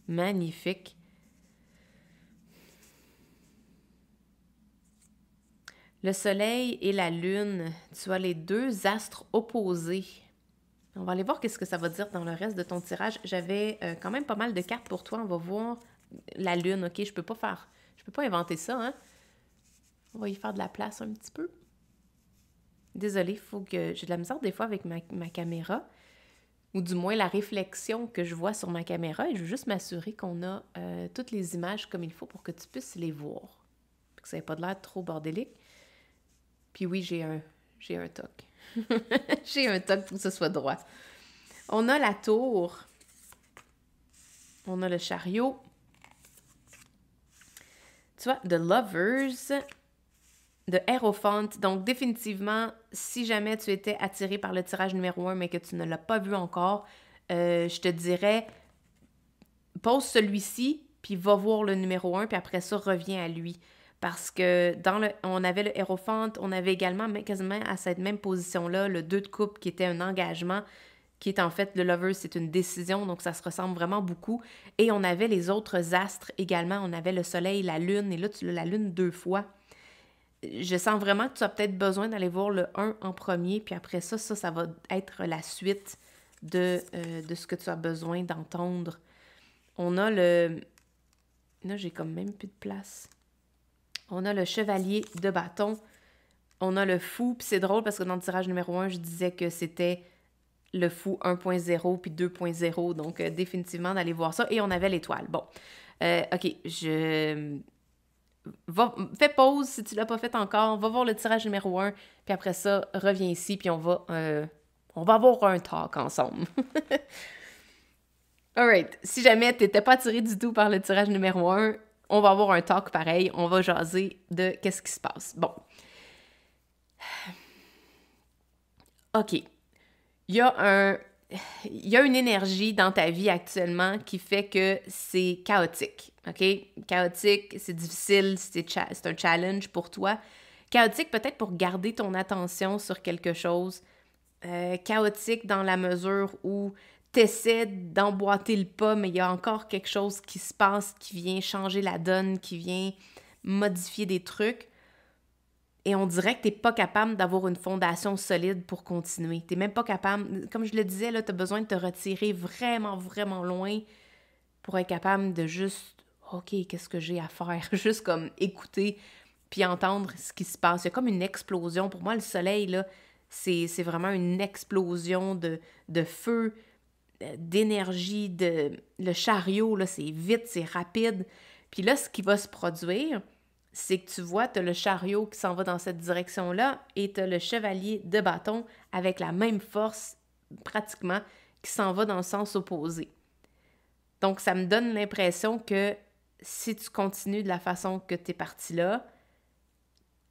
Magnifique. Le soleil et la lune, tu as les 2 astres opposés. On va aller voir qu'est-ce que ça va dire dans le reste de ton tirage. J'avais quand même pas mal de cartes pour toi. On va voir la lune, OK? Je peux pas inventer ça, hein? On va y faire de la place un petit peu. Désolée, il faut que... J'ai de la misère des fois avec ma caméra, ou du moins la réflexion que je vois sur ma caméra, et je veux juste m'assurer qu'on a toutes les images comme il faut pour que tu puisses les voir. Puis que ça n'ait pas de l'air trop bordélique. Puis oui, j'ai un toc. J'ai un toc pour que ce soit droit. On a la tour. On a le chariot. Tu vois, The Lovers, de Hierophant. Donc, définitivement, si jamais tu étais attiré par le tirage numéro 1, mais que tu ne l'as pas vu encore, je te dirais, pose celui-ci, puis va voir le numéro 1, puis après ça, reviens à lui. Parce que on avait le Hierophant, on avait également quasiment à cette même position-là, le 2 de coupe qui était un engagement, qui est en fait, le Lover, c'est une décision, donc ça se ressemble vraiment beaucoup. Et on avait les autres astres également, on avait le soleil, la lune, et là, tu as la lune 2 fois. Je sens vraiment que tu as peut-être besoin d'aller voir le 1 en premier, puis après ça va être la suite de ce que tu as besoin d'entendre. On a le... Là, j'ai comme même plus de place. On a le chevalier de bâton. On a le fou, puis c'est drôle parce que dans le tirage numéro 1, je disais que c'était le fou 1.0 puis 2.0, donc définitivement d'aller voir ça. Et on avait l'étoile. Bon, OK, fais pause si tu l'as pas fait encore, va voir le tirage numéro 1, puis après ça, reviens ici, puis on va avoir un talk ensemble. Alright, si jamais t'étais pas attiré du tout par le tirage numéro 1, on va avoir un talk pareil, on va jaser de qu'est-ce qui se passe. Bon. OK. Il y a une énergie dans ta vie actuellement qui fait que c'est chaotique, OK? Chaotique, c'est difficile, c'est un challenge pour toi. Chaotique peut-être pour garder ton attention sur quelque chose. Chaotique dans la mesure où tu essaies d'emboîter le pas, mais il y a encore quelque chose qui se passe, qui vient changer la donne, qui vient modifier des trucs. Et on dirait que tu n'es pas capable d'avoir une fondation solide pour continuer. Tu n'es même pas capable, comme je le disais, tu as besoin de te retirer vraiment, vraiment loin pour être capable de juste, OK, qu'est-ce que j'ai à faire? Juste comme écouter puis entendre ce qui se passe. Il y a comme une explosion. Pour moi, le soleil, là, c'est vraiment une explosion de feu, d'énergie. Le chariot, là, c'est vite, c'est rapide. Puis là, ce qui va se produire, c'est que tu vois, tu as le chariot qui s'en va dans cette direction-là et tu as le chevalier de bâton avec la même force, pratiquement, qui s'en va dans le sens opposé. Donc, ça me donne l'impression que si tu continues de la façon que tu es parti là,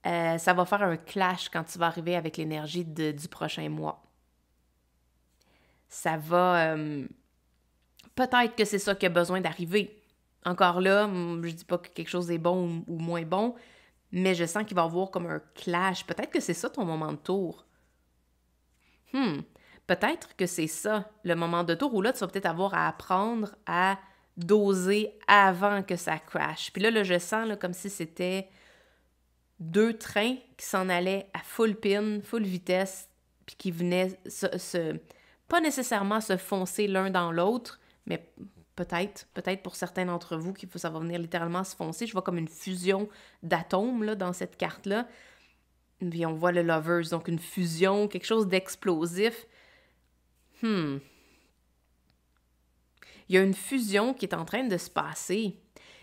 ça va faire un clash quand tu vas arriver avec l'énergie du prochain mois. Ça va... peut-être que c'est ça qui a besoin d'arriver. Encore là, je dis pas que quelque chose est bon ou moins bon, mais je sens qu'il va y avoir comme un clash. Peut-être que c'est ça ton moment de tour. Peut-être que c'est ça, le moment de tour où là, tu vas peut-être avoir à apprendre à doser avant que ça crash. Puis là, je sens là, comme si c'était 2 trains qui s'en allaient à full pin, full vitesse, puis qui venaient pas nécessairement se foncer l'un dans l'autre, mais peut-être pour certains d'entre vous, ça va venir littéralement se foncer. Je vois comme une fusion d'atomes là, dans cette carte-là. Puis on voit le Lovers, donc une fusion, quelque chose d'explosif. Il y a une fusion qui est en train de se passer.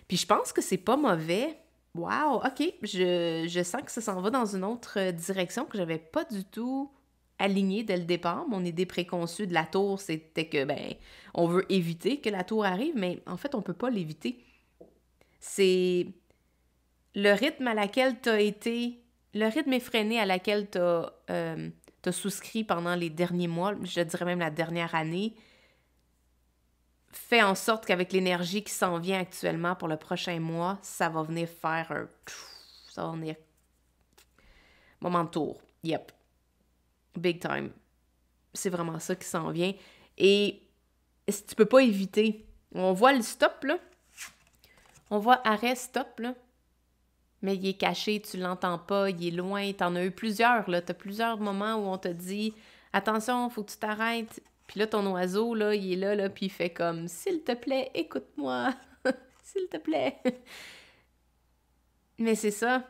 Puis je pense que c'est pas mauvais. Wow, OK, je sens que ça s'en va dans une autre direction que j'avais pas du tout alignée dès le départ. Mon idée préconçue de la tour, c'était que, on veut éviter que la tour arrive, mais en fait, on peut pas l'éviter. C'est le rythme à laquelle t'as été, le rythme effréné à laquelle t'as souscrit pendant les derniers mois, je dirais même la dernière année, fait en sorte qu'avec l'énergie qui s'en vient actuellement pour le prochain mois, ça va venir faire un... Ça va venir... Moment de tour. Yep. Big time. C'est vraiment ça qui s'en vient. Et tu peux pas éviter. On voit le stop, là. On voit arrêt, stop, là. Mais il est caché, tu l'entends pas, il est loin. T'en as eu plusieurs, là. T'as plusieurs moments où on te dit « Attention, faut que tu t'arrêtes. » Puis là, ton oiseau, là, il est là, puis il fait comme « S'il te plaît, écoute-moi. S'il te plaît. » Mais c'est ça.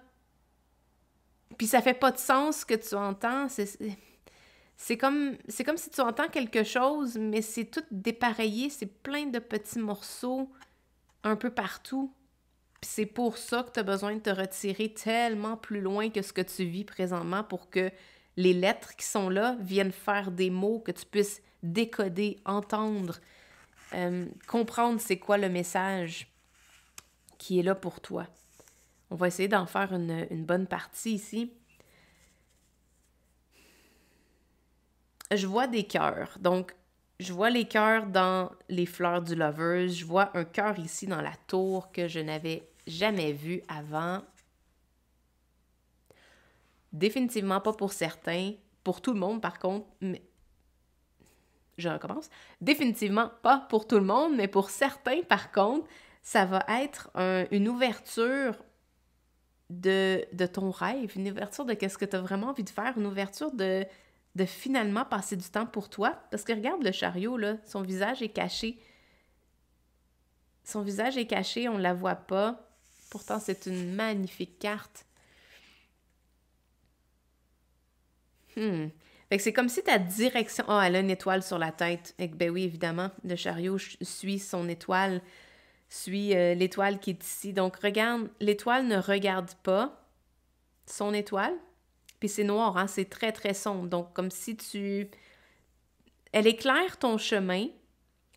Puis ça fait pas de sens ce que tu entends. C'est comme si tu entends quelque chose, mais c'est tout dépareillé, c'est plein de petits morceaux un peu partout. Puis c'est pour ça que tu as besoin de te retirer tellement plus loin que ce que tu vis présentement pour que les lettres qui sont là viennent faire des mots que tu puisses décoder, entendre, comprendre c'est quoi le message qui est là pour toi. On va essayer d'en faire une bonne partie ici. Je vois des cœurs. Donc, je vois les cœurs dans les fleurs du Lovers. Je vois un cœur ici dans la tour que je n'avais jamais vu avant. Définitivement pas pour certains. Pour tout le monde, par contre. Mais... Je recommence. Définitivement pas pour tout le monde, mais pour certains, par contre, ça va être une ouverture de ton rêve, une ouverture de qu'est-ce que tu as vraiment envie de faire, une ouverture de finalement passer du temps pour toi. Parce que regarde le chariot, là, son visage est caché. Son visage est caché, on ne la voit pas. Pourtant, c'est une magnifique carte. Hmm. Fait que c'est comme si ta direction... Ah, elle a une étoile sur la tête. Et que, ben oui, évidemment, le chariot suit son étoile, suit l'étoile qui est ici. Donc, regarde, l'étoile ne regarde pas son étoile. Puis c'est noir, hein? C'est très, très sombre. Donc, comme si tu... Elle éclaire ton chemin,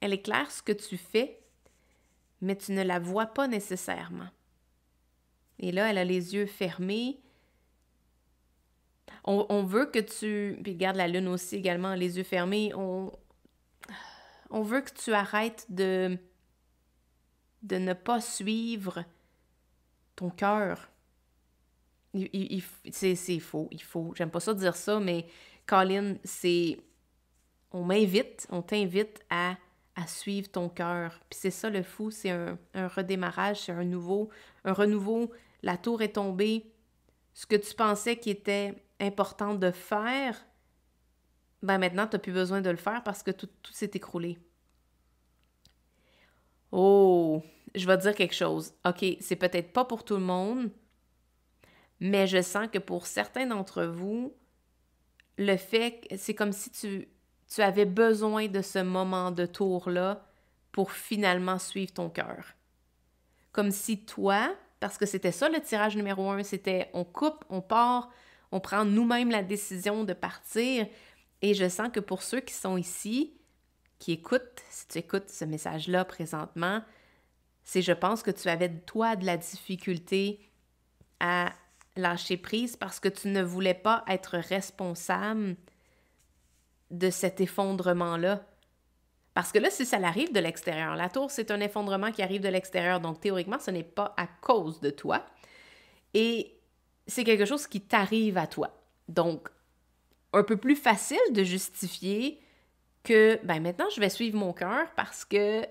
elle éclaire ce que tu fais, mais tu ne la vois pas nécessairement. Et là, elle a les yeux fermés. On veut que tu... Puis regarde la lune aussi également, les yeux fermés. On veut que tu arrêtes de ne pas suivre ton cœur. C'est faux, il faut. J'aime pas ça dire ça, mais Colin, c'est... on t'invite à suivre ton cœur. Puis c'est ça le fou, c'est un redémarrage, c'est un renouveau. La tour est tombée. Ce que tu pensais qui était important de faire, ben maintenant, tu n'as plus besoin de le faire parce que tout s'est écroulé. Oh, je vais te dire quelque chose. OK, c'est peut-être pas pour tout le monde, mais je sens que pour certains d'entre vous, le fait que c'est comme si tu avais besoin de ce moment de tour-là pour finalement suivre ton cœur. Comme si toi, parce que c'était ça le tirage numéro 1, c'était on coupe, on part, on prend nous-mêmes la décision de partir. Et je sens que pour ceux qui sont ici, qui écoutent, si tu écoutes ce message-là présentement, c'est je pense que tu avais, toi, de la difficulté à lâcher prise parce que tu ne voulais pas être responsable de cet effondrement-là. Parce que là, si ça arrive de l'extérieur, la tour, c'est un effondrement qui arrive de l'extérieur, donc théoriquement, ce n'est pas à cause de toi. Et c'est quelque chose qui t'arrive à toi. Donc, un peu plus facile de justifier que, ben maintenant, je vais suivre mon cœur parce que,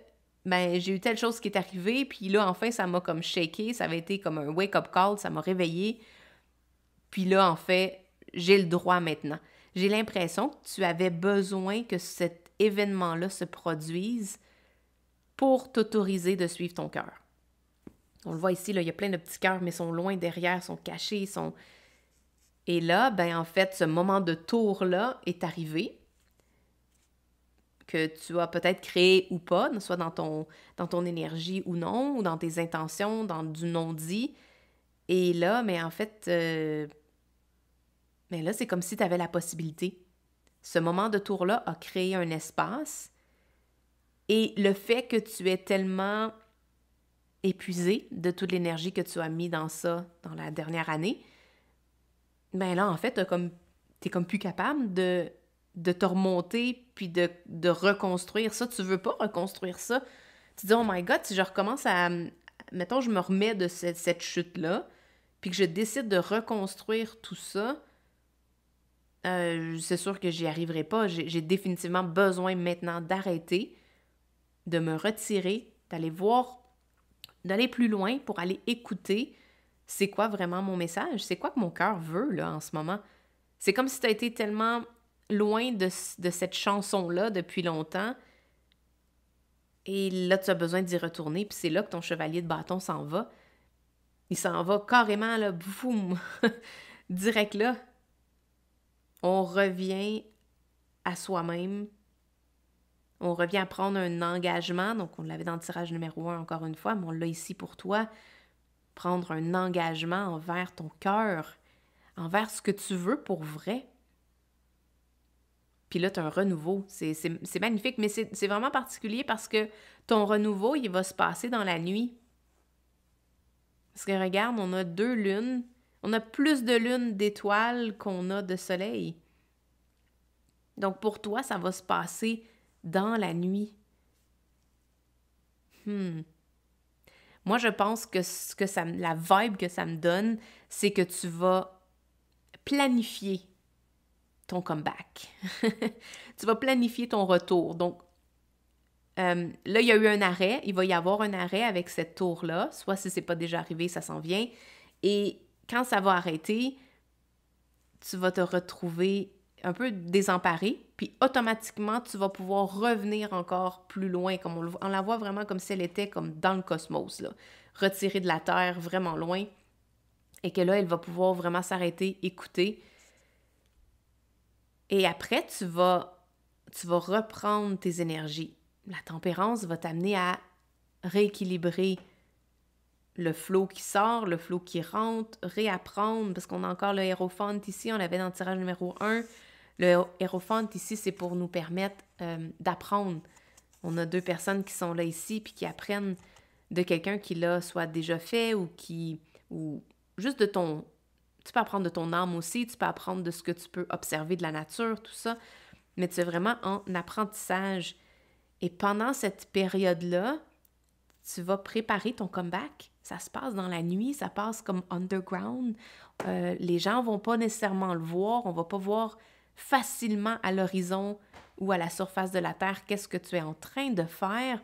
ben j'ai eu telle chose qui est arrivée, puis là, enfin, ça m'a comme shaké, ça avait été comme un wake-up call, ça m'a réveillé. Puis là, en fait, j'ai le droit maintenant. J'ai l'impression que tu avais besoin que cet événement-là se produise pour t'autoriser de suivre ton cœur. On le voit ici, là, il y a plein de petits cœurs, mais ils sont loin derrière, sont cachés, sont... Et là, ben en fait, ce moment de tour-là est arrivé, que tu as peut-être créé ou pas, soit dans ton énergie ou non, ou dans tes intentions, dans du non-dit. Et là, mais en fait, mais là, c'est comme si tu avais la possibilité. Ce moment de tour-là a créé un espace et le fait que tu es tellement épuisé de toute l'énergie que tu as mis dans ça dans la dernière année, ben là, en fait, t'es comme plus capable de te remonter puis de reconstruire ça. Tu veux pas reconstruire ça. Tu dis, oh my God, si je recommence à... Mettons, je me remets de cette chute-là, puis que je décide de reconstruire tout ça, c'est sûr que j'y arriverai pas. J'ai définitivement besoin maintenant d'arrêter, de me retirer, d'aller voir, d'aller plus loin pour aller écouter c'est quoi vraiment mon message, c'est quoi que mon cœur veut là en ce moment. C'est comme si tu as été tellement loin de cette chanson-là depuis longtemps et là tu as besoin d'y retourner puis c'est là que ton chevalier de bâton s'en va. Il s'en va carrément là, boum, direct là. On revient à soi-même. On revient à prendre un engagement. Donc, on l'avait dans le tirage numéro 1 encore une fois, mais on l'a ici pour toi. Prendre un engagement envers ton cœur, envers ce que tu veux pour vrai. Puis là, tu as un renouveau. C'est magnifique, mais c'est vraiment particulier parce que ton renouveau, il va se passer dans la nuit. Parce que regarde, on a 2 lunes. On a plus de lunes d'étoiles qu'on a de soleil. Donc, pour toi, ça va se passer dans la nuit. Moi, je pense que la vibe que ça me donne, c'est que tu vas planifier ton comeback. Tu vas planifier ton retour. Donc, là, il y a eu un arrêt. Il va y avoir un arrêt avec cette tour-là. Soit si c'est pas déjà arrivé, ça s'en vient. Et quand ça va arrêter, tu vas te retrouver un peu désemparé, puis automatiquement, tu vas pouvoir revenir encore plus loin, comme on la voit vraiment comme si elle était comme dans le cosmos, là, retirée de la Terre vraiment loin, et que là, elle va pouvoir vraiment s'arrêter, écouter. Et après, tu vas reprendre tes énergies. La tempérance va t'amener à rééquilibrer le flow qui sort, le flow qui rentre, réapprendre, parce qu'on a encore le Hierophant ici, on l'avait dans le tirage numéro 1. Le Hierophant ici, c'est pour nous permettre d'apprendre. On a 2 personnes qui sont là ici, puis qui apprennent de quelqu'un qui l'a soit déjà fait ou juste de ton... Tu peux apprendre de ton âme aussi, tu peux apprendre de ce que tu peux observer de la nature, tout ça, mais tu es vraiment en apprentissage. Et pendant cette période-là, tu vas préparer ton comeback. Ça se passe dans la nuit, ça passe comme underground. Les gens vont pas nécessairement le voir, on va pas voir facilement à l'horizon ou à la surface de la Terre qu'est-ce que tu es en train de faire.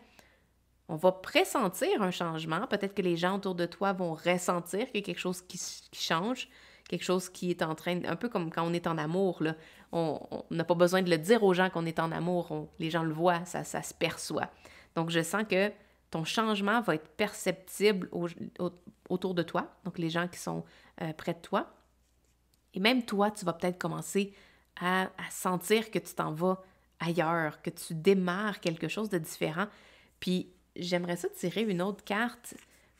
On va pressentir un changement. Peut-être que les gens autour de toi vont ressentir qu'il y a quelque chose qui change, quelque chose qui est en train... Un peu comme quand on est en amour, là. On n'a pas besoin de le dire aux gens qu'on est en amour. Les gens le voient, ça se perçoit. Donc, je sens que ton changement va être perceptible autour de toi, donc les gens qui sont près de toi. Et même toi, tu vas peut-être commencer à sentir que tu t'en vas ailleurs, que tu démarres quelque chose de différent. Puis, j'aimerais ça tirer une autre carte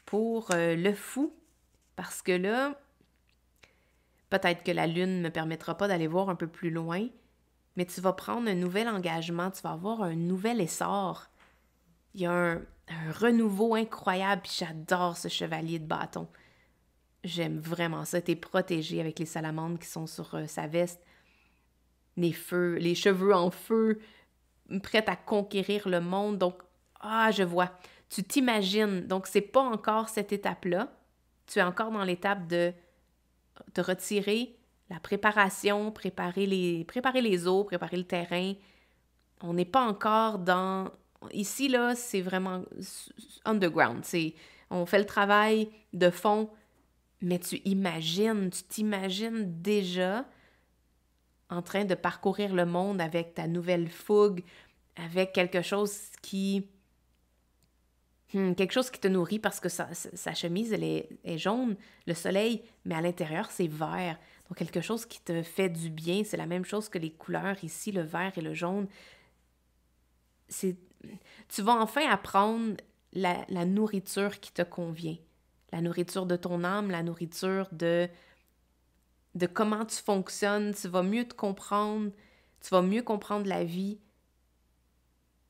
pour le fou, parce que là, peut-être que la lune ne me permettra pas d'aller voir un peu plus loin, mais tu vas prendre un nouvel engagement, tu vas avoir un nouvel essor. Il y a un renouveau incroyable, puis j'adore ce chevalier de bâton. J'aime vraiment ça. T'es protégé avec les salamandres qui sont sur sa veste, les cheveux en feu, prête à conquérir le monde. Donc, je vois. Tu t'imagines. Donc, c'est pas encore cette étape-là. Tu es encore dans l'étape de te retirer, la préparation, préparer les eaux, préparer le terrain. On n'est pas encore dans... Ici, là, c'est vraiment underground. On fait le travail de fond, mais tu t'imagines déjà en train de parcourir le monde avec ta nouvelle fougue, avec quelque chose qui te nourrit parce que sa chemise, elle est jaune, le soleil, mais à l'intérieur, c'est vert. Donc, quelque chose qui te fait du bien. C'est la même chose que les couleurs ici, le vert et le jaune. Tu vas enfin apprendre la nourriture qui te convient. La nourriture de ton âme, la nourriture de comment tu fonctionnes. Tu vas mieux te comprendre, tu vas mieux comprendre la vie.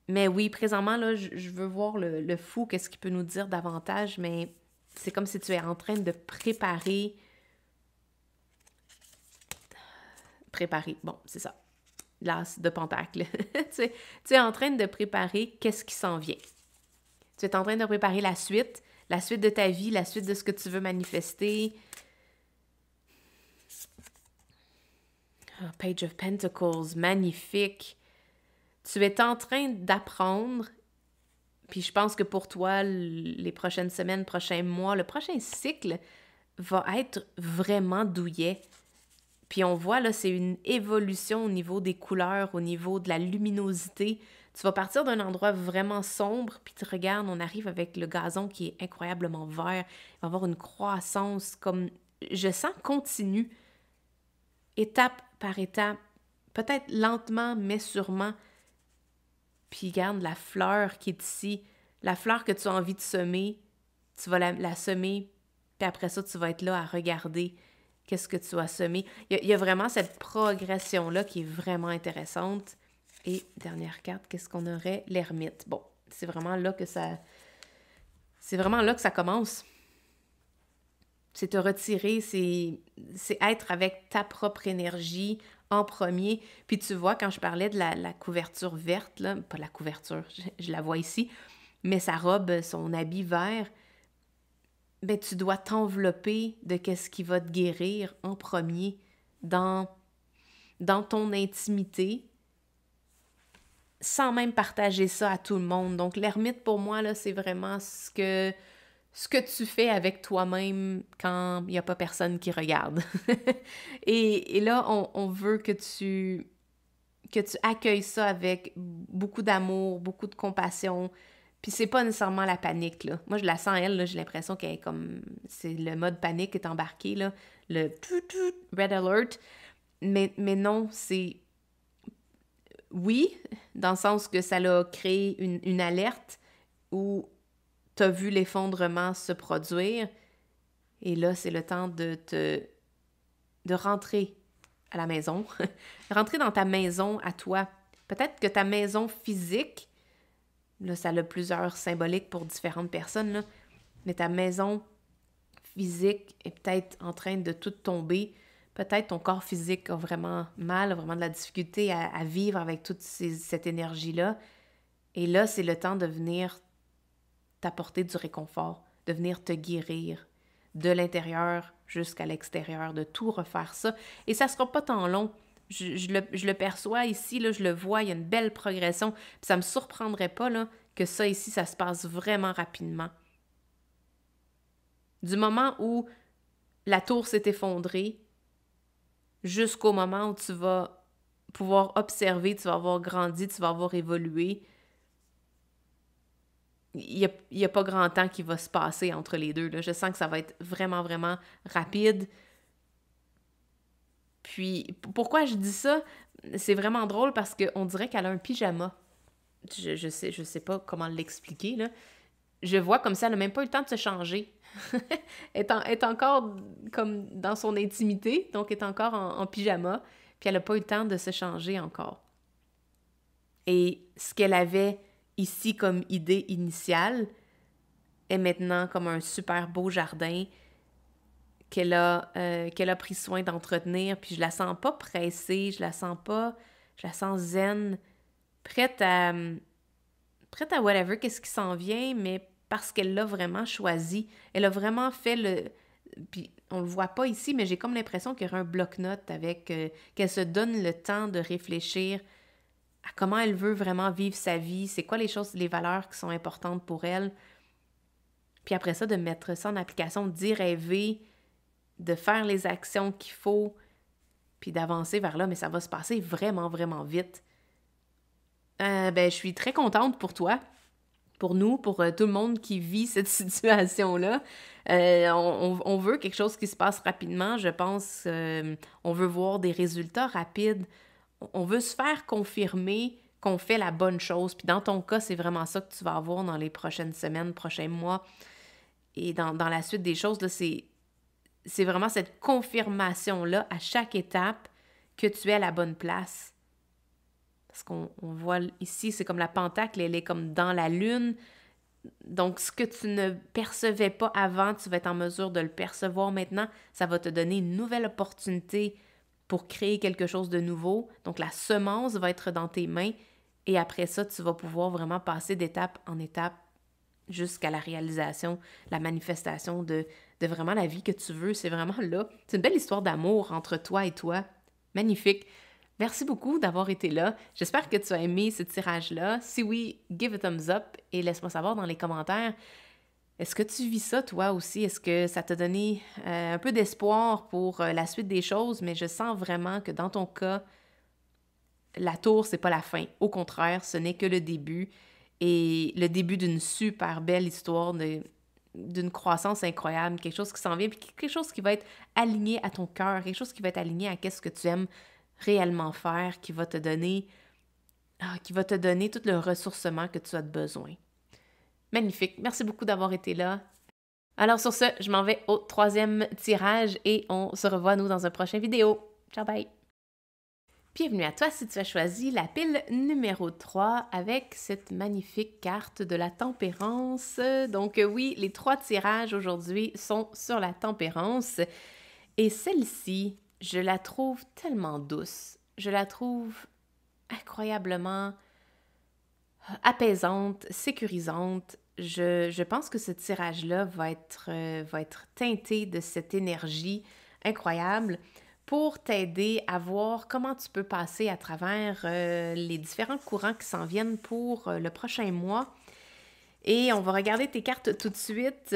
Mais oui, présentement, là, je veux voir le fou, qu'est-ce qu'il peut nous dire davantage, mais c'est comme si tu es en train de préparer. Bon, c'est ça. L'as de pentacle. tu es en train de préparer qu'est-ce qui s'en vient. Tu es en train de préparer la suite de ta vie, la suite de ce que tu veux manifester. Page of Pentacles, magnifique. Tu es en train d'apprendre, puis je pense que pour toi, les prochaines semaines, prochains mois, le prochain cycle va être vraiment douillet. Puis on voit, là, c'est une évolution au niveau des couleurs, au niveau de la luminosité. Tu vas partir d'un endroit vraiment sombre, puis tu regardes, on arrive avec le gazon qui est incroyablement vert. Il va y avoir une croissance comme, je sens, continue, étape par étape, peut-être lentement, mais sûrement. Puis regarde la fleur qui est ici, la fleur que tu as envie de semer, tu vas la semer, puis après ça, tu vas être là à regarder qu'est-ce que tu as semé. Il y a vraiment cette progression-là qui est vraiment intéressante. Et dernière carte, qu'est-ce qu'on aurait? L'ermite. Bon, c'est vraiment là que ça commence. C'est te retirer, c'est être avec ta propre énergie en premier. Puis tu vois, quand je parlais de la couverture verte, là, pas la couverture, je la vois ici, mais sa robe, son habit vert, ben, tu dois t'envelopper de qu'est-ce qui va te guérir en premier dans ton intimité, sans même partager ça à tout le monde. Donc, l'ermite, pour moi, là, c'est vraiment ce que tu fais avec toi-même quand il n'y a pas personne qui regarde. et là, on veut que tu accueilles ça avec beaucoup d'amour, beaucoup de compassion. Puis c'est pas nécessairement la panique, là. Moi, je la sens, elle, là, j'ai l'impression qu'elle est comme... C'est le mode panique qui est embarqué, là. Le red alert. Mais non, c'est oui, dans le sens que ça l'a créé une alerte où tu as vu l'effondrement se produire. Et là, c'est le temps de rentrer à la maison, rentrer dans ta maison à toi. Peut-être que ta maison physique, là, ça a plusieurs symboliques pour différentes personnes, là, mais ta maison physique est peut-être en train de tout tomber. Peut-être ton corps physique a vraiment mal, a vraiment de la difficulté à vivre avec toute cette énergie-là. Et là, c'est le temps de venir t'apporter du réconfort, de venir te guérir de l'intérieur jusqu'à l'extérieur, de tout refaire ça. Et ça ne sera pas tant long. Je le perçois ici, là, je le vois, il y a une belle progression. Puis ça ne me surprendrait pas là, que ça ici, ça se passe vraiment rapidement. Du moment où la tour s'est effondrée, jusqu'au moment où tu vas pouvoir observer, tu vas avoir grandi, tu vas avoir évolué, il y a pas grand temps qui va se passer entre les deux. Là. Je sens que ça va être vraiment, vraiment rapide. Puis, pourquoi je dis ça? C'est vraiment drôle parce qu'on dirait qu'elle a un pyjama. Je sais pas comment l'expliquer, là. Je vois comme ça, elle n'a même pas eu le temps de se changer. Elle est encore comme dans son intimité, donc elle est encore en pyjama, puis elle n'a pas eu le temps de se changer encore. Et ce qu'elle avait ici comme idée initiale est maintenant comme un super beau jardin qu'elle a pris soin d'entretenir, puis je la sens pas pressée, je la sens zen, prête à whatever, qu'est-ce qui s'en vient, mais parce qu'elle l'a vraiment choisi. Elle a vraiment fait puis on le voit pas ici, mais j'ai comme l'impression qu'il y aurait un bloc-notes avec qu'elle se donne le temps de réfléchir à comment elle veut vraiment vivre sa vie, c'est quoi les valeurs qui sont importantes pour elle. Puis après ça, de mettre ça en application, d'y rêver, de faire les actions qu'il faut, puis d'avancer vers là, mais ça va se passer vraiment, vraiment vite. Je suis très contente pour toi, pour nous, pour tout le monde qui vit cette situation-là. On veut quelque chose qui se passe rapidement, je pense. On veut voir des résultats rapides. On veut se faire confirmer qu'on fait la bonne chose. Puis dans ton cas, c'est vraiment ça que tu vas avoir dans les prochaines semaines, prochains mois. Et dans la suite des choses, là, c'est vraiment cette confirmation-là à chaque étape que tu es à la bonne place. Parce qu'on voit ici, c'est comme la pentacle, elle est comme dans la lune. Donc, ce que tu ne percevais pas avant, tu vas être en mesure de le percevoir maintenant. Ça va te donner une nouvelle opportunité pour créer quelque chose de nouveau. Donc, la semence va être dans tes mains. Et après ça, tu vas pouvoir vraiment passer d'étape en étape jusqu'à la réalisation, la manifestation de vraiment la vie que tu veux. C'est vraiment là. C'est une belle histoire d'amour entre toi et toi. Magnifique. Merci beaucoup d'avoir été là. J'espère que tu as aimé ce tirage-là. Si oui, give a thumbs up et laisse-moi savoir dans les commentaires. Est-ce que tu vis ça, toi aussi? Est-ce que ça t'a donné un peu d'espoir pour la suite des choses? Mais je sens vraiment que dans ton cas, la tour, c'est pas la fin. Au contraire, ce n'est que le début. Et le début d'une super belle histoire, d'une croissance incroyable, quelque chose qui s'en vient, puis quelque chose qui va être aligné à ton cœur, quelque chose qui va être aligné à ce que tu aimes réellement faire, qui va te donner tout le ressourcement que tu as besoin. Magnifique. Merci beaucoup d'avoir été là. Alors sur ce, je m'en vais au 3e tirage et on se revoit nous dans un prochain vidéo. Ciao, bye! Bienvenue à toi si tu as choisi la pile numéro 3 avec cette magnifique carte de la tempérance. Donc oui, les 3 tirages aujourd'hui sont sur la tempérance. Et celle-ci, je la trouve tellement douce. Je la trouve incroyablement apaisante, sécurisante. Je pense que ce tirage-là va être teinté de cette énergie incroyable pour t'aider à voir comment tu peux passer à travers les différents courants qui s'en viennent pour le prochain mois. Et on va regarder tes cartes tout de suite.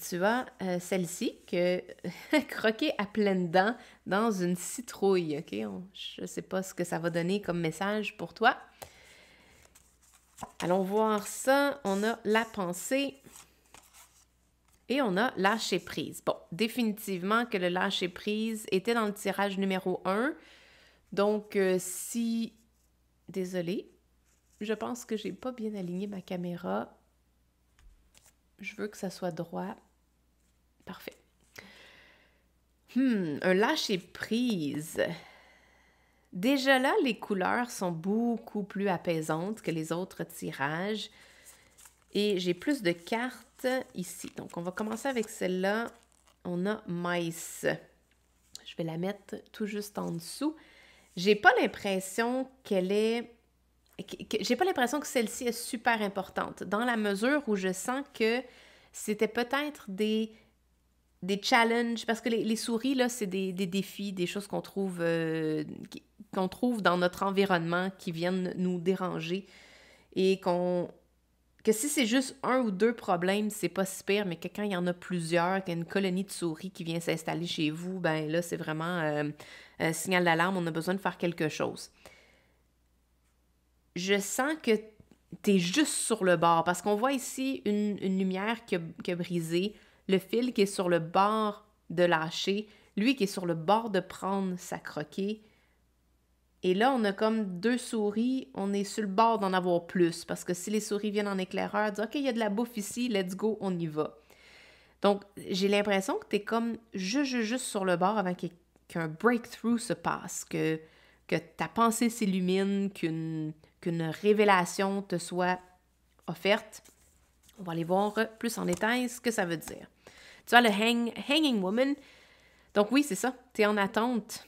Tu as celle-ci que croquer à pleines dents dans une citrouille. OK? Je ne sais pas ce que ça va donner comme message pour toi. Allons voir ça. On a la pensée et on a lâcher prise. Bon, définitivement que le lâcher prise était dans le tirage numéro 1. Donc, si Désolée. Je pense que j'ai pas bien aligné ma caméra. Je veux que ça soit droit. Parfait. Un lâcher-prise. Déjà là, les couleurs sont beaucoup plus apaisantes que les autres tirages. Et j'ai plus de cartes ici. Donc, on va commencer avec celle-là. On a Mice. Je vais la mettre tout juste en dessous. J'ai pas l'impression qu'elle est... J'ai pas l'impression que celle-ci est super importante, dans la mesure où je sens que c'était peut-être des challenges, parce que les souris, là, c'est des défis, des choses qu'on trouve dans notre environnement qui viennent nous déranger et que si c'est juste un ou deux problèmes, c'est pas si pire, mais que quand il y en a plusieurs, qu'il y a une colonie de souris qui vient s'installer chez vous, ben là, c'est vraiment un signal d'alarme, on a besoin de faire quelque chose. Je sens que t'es juste sur le bord, parce qu'on voit ici une lumière qui a brisé, le fil qui est sur le bord de lâcher, lui qui est sur le bord de prendre sa croquée. Et là, on a comme deux souris, on est sur le bord d'en avoir plus, parce que si les souris viennent en éclaireur, disent « OK, il y a de la bouffe ici, let's go, on y va ». Donc, j'ai l'impression que tu es comme juste sur le bord avant qu'un breakthrough se passe, que ta pensée s'illumine, qu'une révélation te soit offerte. On va aller voir plus en détail ce que ça veut dire. Tu vois, le Hanging Woman, donc oui, c'est ça, tu es en attente.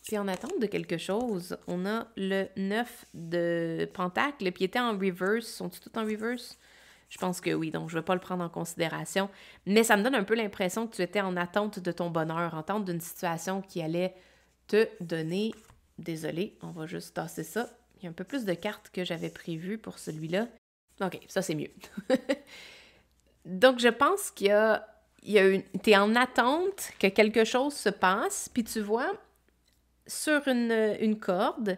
Tu es en attente de quelque chose. On a le 9 de Pentacle, puis il était en reverse. Sont-ils tous en reverse? Je pense que oui, donc je ne vais pas le prendre en considération. Mais ça me donne un peu l'impression que tu étais en attente de ton bonheur, en attente d'une situation qui allait te donner... Désolée, on va juste tasser ça. Il y a un peu plus de cartes que j'avais prévues pour celui-là. OK, ça c'est mieux. Donc, je pense qu'il y a t'es en attente que quelque chose se passe, puis tu vois, sur une corde,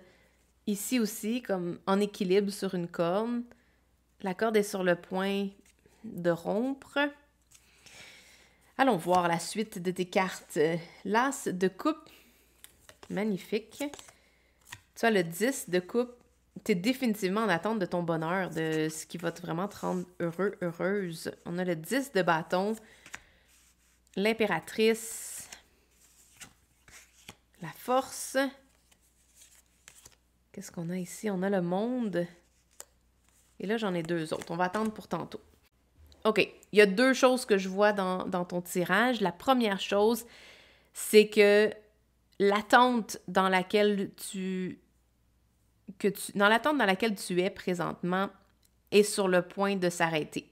ici aussi, comme en équilibre sur une corde, la corde est sur le point de rompre. Allons voir la suite de tes cartes. L'As de coupe, magnifique. Tu vois, le 10 de coupe, tu es définitivement en attente de ton bonheur, de ce qui va vraiment te rendre heureux, heureuse. On a le 10 de bâton, l'impératrice, la force. Qu'est-ce qu'on a ici? On a le monde. Et là, j'en ai deux autres. On va attendre pour tantôt. OK, il y a deux choses que je vois dans ton tirage. La première chose, c'est que l'attente dans laquelle dans l'attente dans laquelle tu es présentement est sur le point de s'arrêter.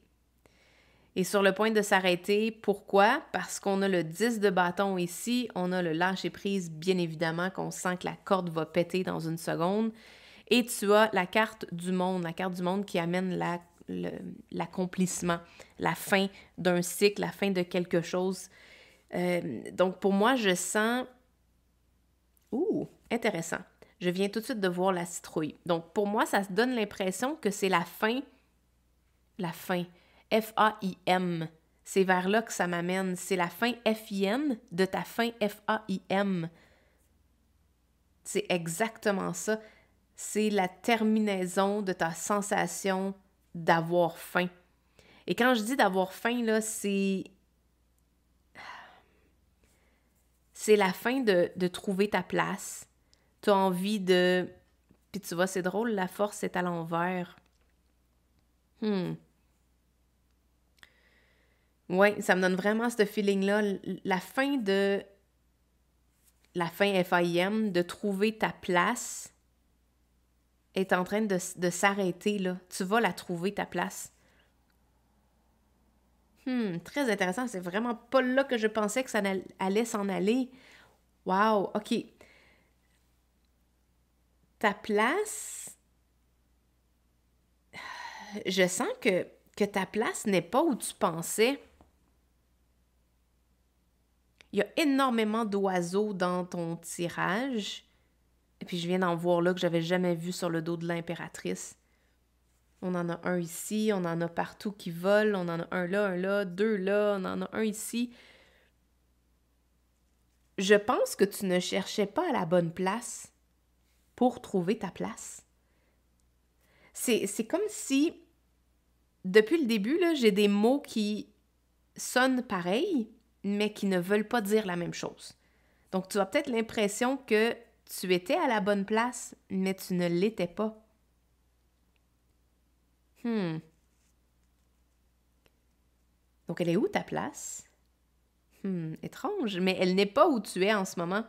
Et sur le point de s'arrêter, pourquoi? Parce qu'on a le 10 de bâton ici, on a le lâcher-prise, bien évidemment, qu'on sent que la corde va péter dans une seconde. Et tu as la carte du monde qui amène l'accomplissement, la fin d'un cycle, la fin de quelque chose. Donc, pour moi, je sens... intéressant. Je viens tout de suite de voir la citrouille. Donc, pour moi, ça se donne l'impression que c'est la fin, F-A-I-M. C'est vers là que ça m'amène. C'est la fin F-I-N de ta fin F-A-I-M. C'est exactement ça. C'est la terminaison de ta sensation d'avoir faim. Et quand je dis d'avoir faim, là, c'est la fin de trouver ta place. Tu as envie de... Puis tu vois, c'est drôle, la force est à l'envers. Ouais, ça me donne vraiment ce feeling-là. La fin FAIM, de trouver ta place, est en train de s'arrêter, là. Tu vas la trouver, ta place. Très intéressant. C'est vraiment pas là que je pensais que ça allait s'en aller. Wow, OK. Ta place, je sens que ta place n'est pas où tu pensais. Il y a énormément d'oiseaux dans ton tirage. Et puis je viens d'en voir là que j'avais jamais vu sur le dos de l'impératrice. On en a un ici, on en a partout qui volent, on en a un là, deux là, on en a un ici. Je pense que tu ne cherchais pas à la bonne place pour trouver ta place. C'est comme si, depuis le début, là, j'ai des mots qui sonnent pareil, mais qui ne veulent pas dire la même chose. Donc, tu as peut-être l'impression que tu étais à la bonne place, mais tu ne l'étais pas. Donc, elle est où ta place? Étrange, mais elle n'est pas où tu es en ce moment.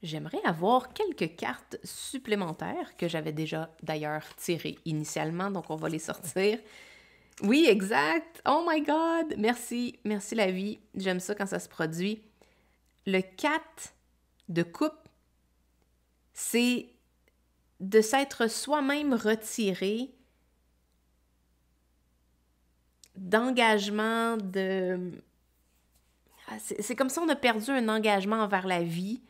J'aimerais avoir quelques cartes supplémentaires que j'avais déjà d'ailleurs tirées initialement, donc on va les sortir. Oui, exact! Oh my God! Merci, merci la vie. J'aime ça quand ça se produit. Le 4 de coupe, c'est de s'être soi-même retiré d'engagement, c'est comme si on a perdu un engagement envers la vie.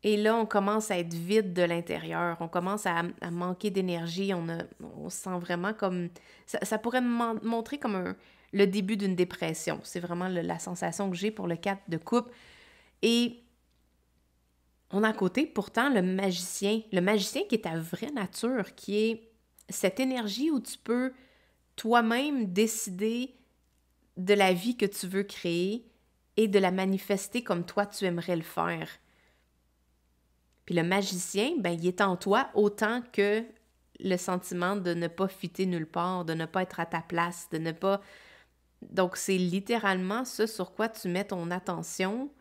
Et là, on commence à être vide de l'intérieur. On commence à manquer d'énergie. On se sent vraiment comme... Ça pourrait me montrer comme le début d'une dépression. C'est vraiment la sensation que j'ai pour le 4 de coupe. Et on a à côté, pourtant, le magicien. Le magicien qui est ta vraie nature, qui est cette énergie où tu peux toi-même décider de la vie que tu veux créer et de la manifester comme toi, tu aimerais le faire. Puis le magicien, ben, il est en toi autant que le sentiment de ne pas fitter nulle part, de ne pas être à ta place, de ne pas... Donc, c'est littéralement ce sur quoi tu mets ton attention.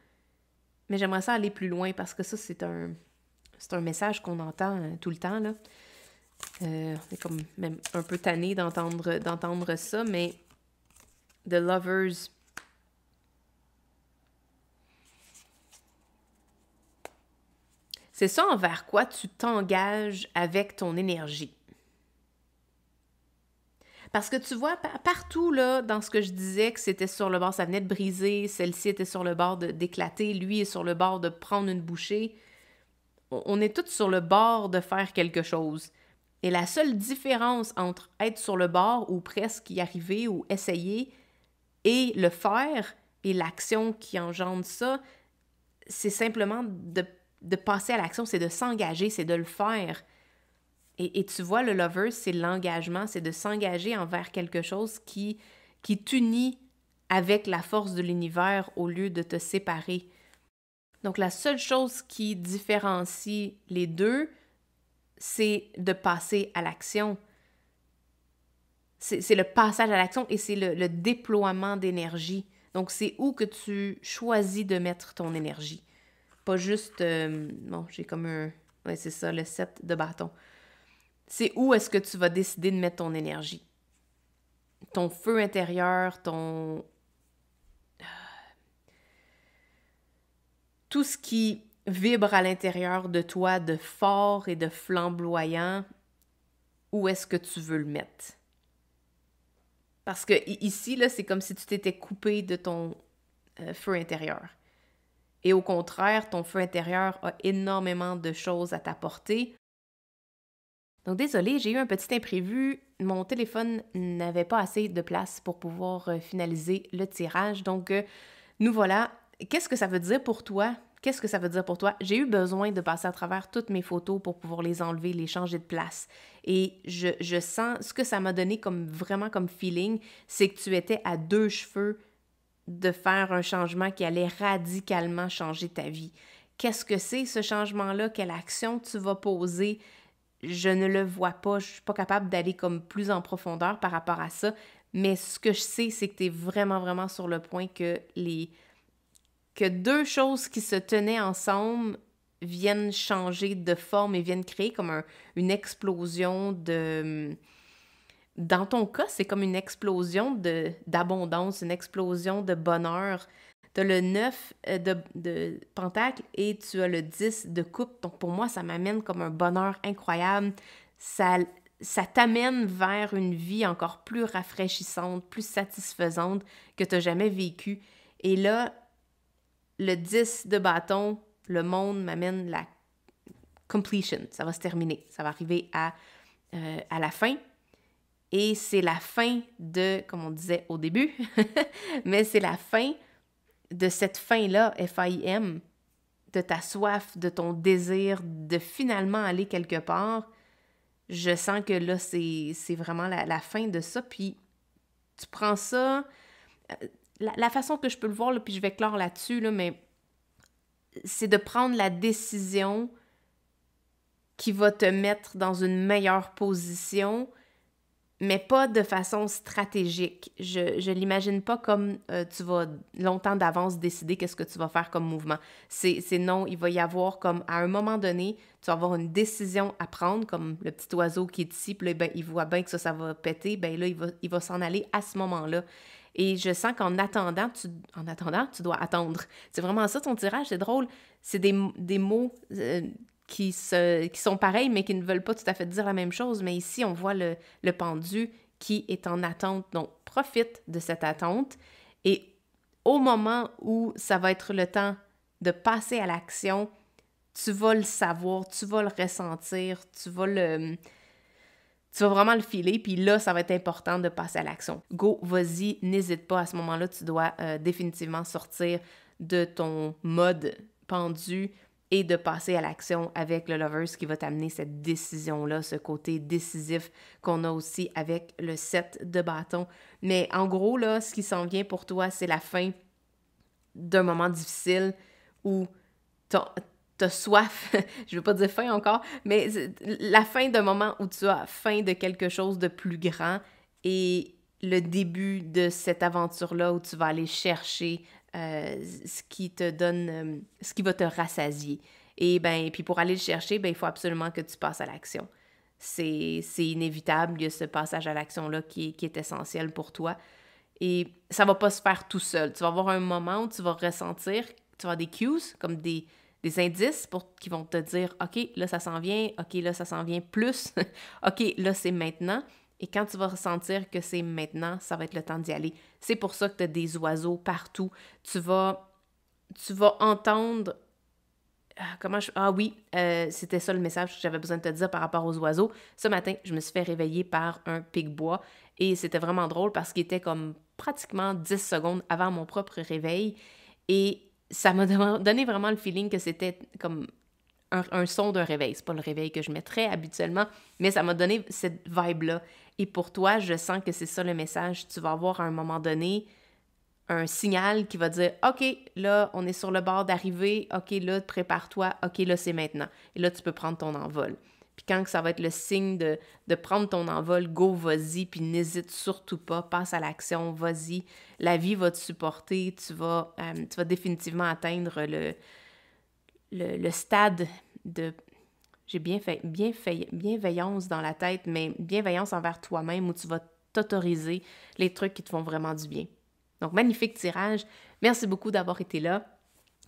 Mais j'aimerais ça aller plus loin parce que ça, c'est un message qu'on entend tout le temps, là. On est comme même un peu tanné d'entendre ça, mais The Lovers... C'est ça envers quoi tu t'engages avec ton énergie. Parce que tu vois, partout là, dans ce que je disais, que c'était sur le bord, ça venait de briser, celle-ci était sur le bord d'éclater, lui est sur le bord de prendre une bouchée. On est tous sur le bord de faire quelque chose. Et la seule différence entre être sur le bord ou presque y arriver ou essayer et le faire et l'action qui engendre ça, c'est simplement de passer à l'action, c'est de s'engager, c'est de le faire. Et tu vois, le lover, c'est l'engagement, c'est de s'engager envers quelque chose qui t'unit avec la force de l'univers au lieu de te séparer. Donc, la seule chose qui différencie les deux, c'est de passer à l'action. C'est le passage à l'action et c'est le déploiement d'énergie. Donc, c'est où que tu choisis de mettre ton énergie. Pas juste... bon, j'ai comme un... Ouais, c'est ça, le 7 de bâton. C'est où est-ce que tu vas décider de mettre ton énergie. Ton feu intérieur, tout ce qui vibre à l'intérieur de toi de fort et de flamboyant, où est-ce que tu veux le mettre? Parce que ici, là, c'est comme si tu t'étais coupé de ton feu intérieur. Et au contraire, ton feu intérieur a énormément de choses à t'apporter. Donc, désolée, j'ai eu un petit imprévu. Mon téléphone n'avait pas assez de place pour pouvoir finaliser le tirage. Donc, nous voilà. Qu'est-ce que ça veut dire pour toi? Qu'est-ce que ça veut dire pour toi? J'ai eu besoin de passer à travers toutes mes photos pour pouvoir les enlever, les changer de place. Et je sens, ce que ça m'a donné vraiment comme feeling, c'est que tu étais à 2 cheveux de faire un changement qui allait radicalement changer ta vie. Qu'est-ce que c'est ce changement-là? Quelle action tu vas poser? Je ne le vois pas, je suis pas capable d'aller comme plus en profondeur par rapport à ça, mais ce que je sais, c'est que tu es vraiment, vraiment sur le point que 2 choses qui se tenaient ensemble viennent changer de forme et viennent créer comme une explosion de... Dans ton cas, c'est comme une explosion d'abondance, une explosion de bonheur. Tu as le 9 de pentacle et tu as le 10 de coupe. Donc, pour moi, ça m'amène comme un bonheur incroyable. Ça t'amène vers une vie encore plus rafraîchissante, plus satisfaisante que tu n'as jamais vécue. Et là, le 10 de bâton, le monde m'amène la completion. Ça va se terminer. Ça va arriver à la fin. Et c'est la fin de, comme on disait au début, mais c'est la fin de cette fin-là, F-I-M, de ta soif, de ton désir de finalement aller quelque part, je sens que là, c'est vraiment la fin de ça. Puis tu prends ça... La façon que je peux le voir, là, puis je vais clore là-dessus, là, mais c'est de prendre la décision qui va te mettre dans une meilleure position, mais pas de façon stratégique. Je l'imagine pas comme tu vas longtemps d'avance décider qu'est-ce que tu vas faire comme mouvement. C'est non, il va y avoir comme, à un moment donné, tu vas avoir une décision à prendre, comme le petit oiseau qui est ici, puis là, ben, il voit bien que ça va péter, ben là, il va s'en aller à ce moment-là. Et je sens qu'en attendant, tu dois attendre. C'est vraiment ça ton tirage, c'est drôle. C'est des mots... qui sont pareils, mais qui ne veulent pas tout à fait dire la même chose. Mais ici, on voit le pendu qui est en attente. Donc, profite de cette attente. Et au moment où ça va être le temps de passer à l'action, tu vas le savoir, tu vas le ressentir, tu vas vraiment le filer, puis là, ça va être important de passer à l'action. Go, vas-y, n'hésite pas. À ce moment-là, tu dois définitivement sortir de ton mode pendu et de passer à l'action avec le Lovers qui va t'amener cette décision-là, ce côté décisif qu'on a aussi avec le 7 de bâton. Mais en gros, là, ce qui s'en vient pour toi, c'est la fin d'un moment difficile où t'as soif, je veux pas dire faim encore, mais la fin d'un moment où tu as faim de quelque chose de plus grand et le début de cette aventure-là où tu vas aller chercher ce qui te donne, ce qui va te rassasier. Et puis pour aller le chercher, il faut absolument que tu passes à l'action. C'est inévitable, il y a ce passage à l'action-là qui est essentiel pour toi. Et ça va pas se faire tout seul. Tu vas avoir un moment où tu vas ressentir, tu vas avoir des cues, comme des indices qui vont te dire « OK, là, ça s'en vient. OK, là, ça s'en vient plus. OK, là, c'est maintenant. » Et quand tu vas ressentir que c'est maintenant, ça va être le temps d'y aller. C'est pour ça que tu as des oiseaux partout. Tu vas entendre... c'était ça le message que j'avais besoin de te dire par rapport aux oiseaux. Ce matin, je me suis fait réveiller par un pic-bois et c'était vraiment drôle parce qu'il était comme pratiquement 10 secondes avant mon propre réveil et ça m'a donné vraiment le feeling que c'était comme un son d'un réveil. C'est pas le réveil que je mettrais habituellement, mais ça m'a donné cette vibe-là. Et pour toi, je sens que c'est ça le message. Tu vas avoir à un moment donné un signal qui va dire « OK, là, on est sur le bord d'arriver. OK, là, prépare-toi. OK, là, c'est maintenant. » Et là, tu peux prendre ton envol. Puis quand ça va être le signe de prendre ton envol, go, vas-y, puis n'hésite surtout pas, passe à l'action, vas-y. La vie va te supporter, tu vas définitivement atteindre le stade de... J'ai bienveillance dans la tête, mais bienveillance envers toi-même où tu vas t'autoriser les trucs qui te font vraiment du bien. Donc, magnifique tirage. Merci beaucoup d'avoir été là.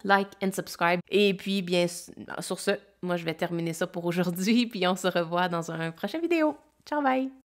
Like and subscribe. Et puis, bien, sur ce, moi, je vais terminer ça pour aujourd'hui, puis on se revoit dans une prochaine vidéo. Ciao, bye!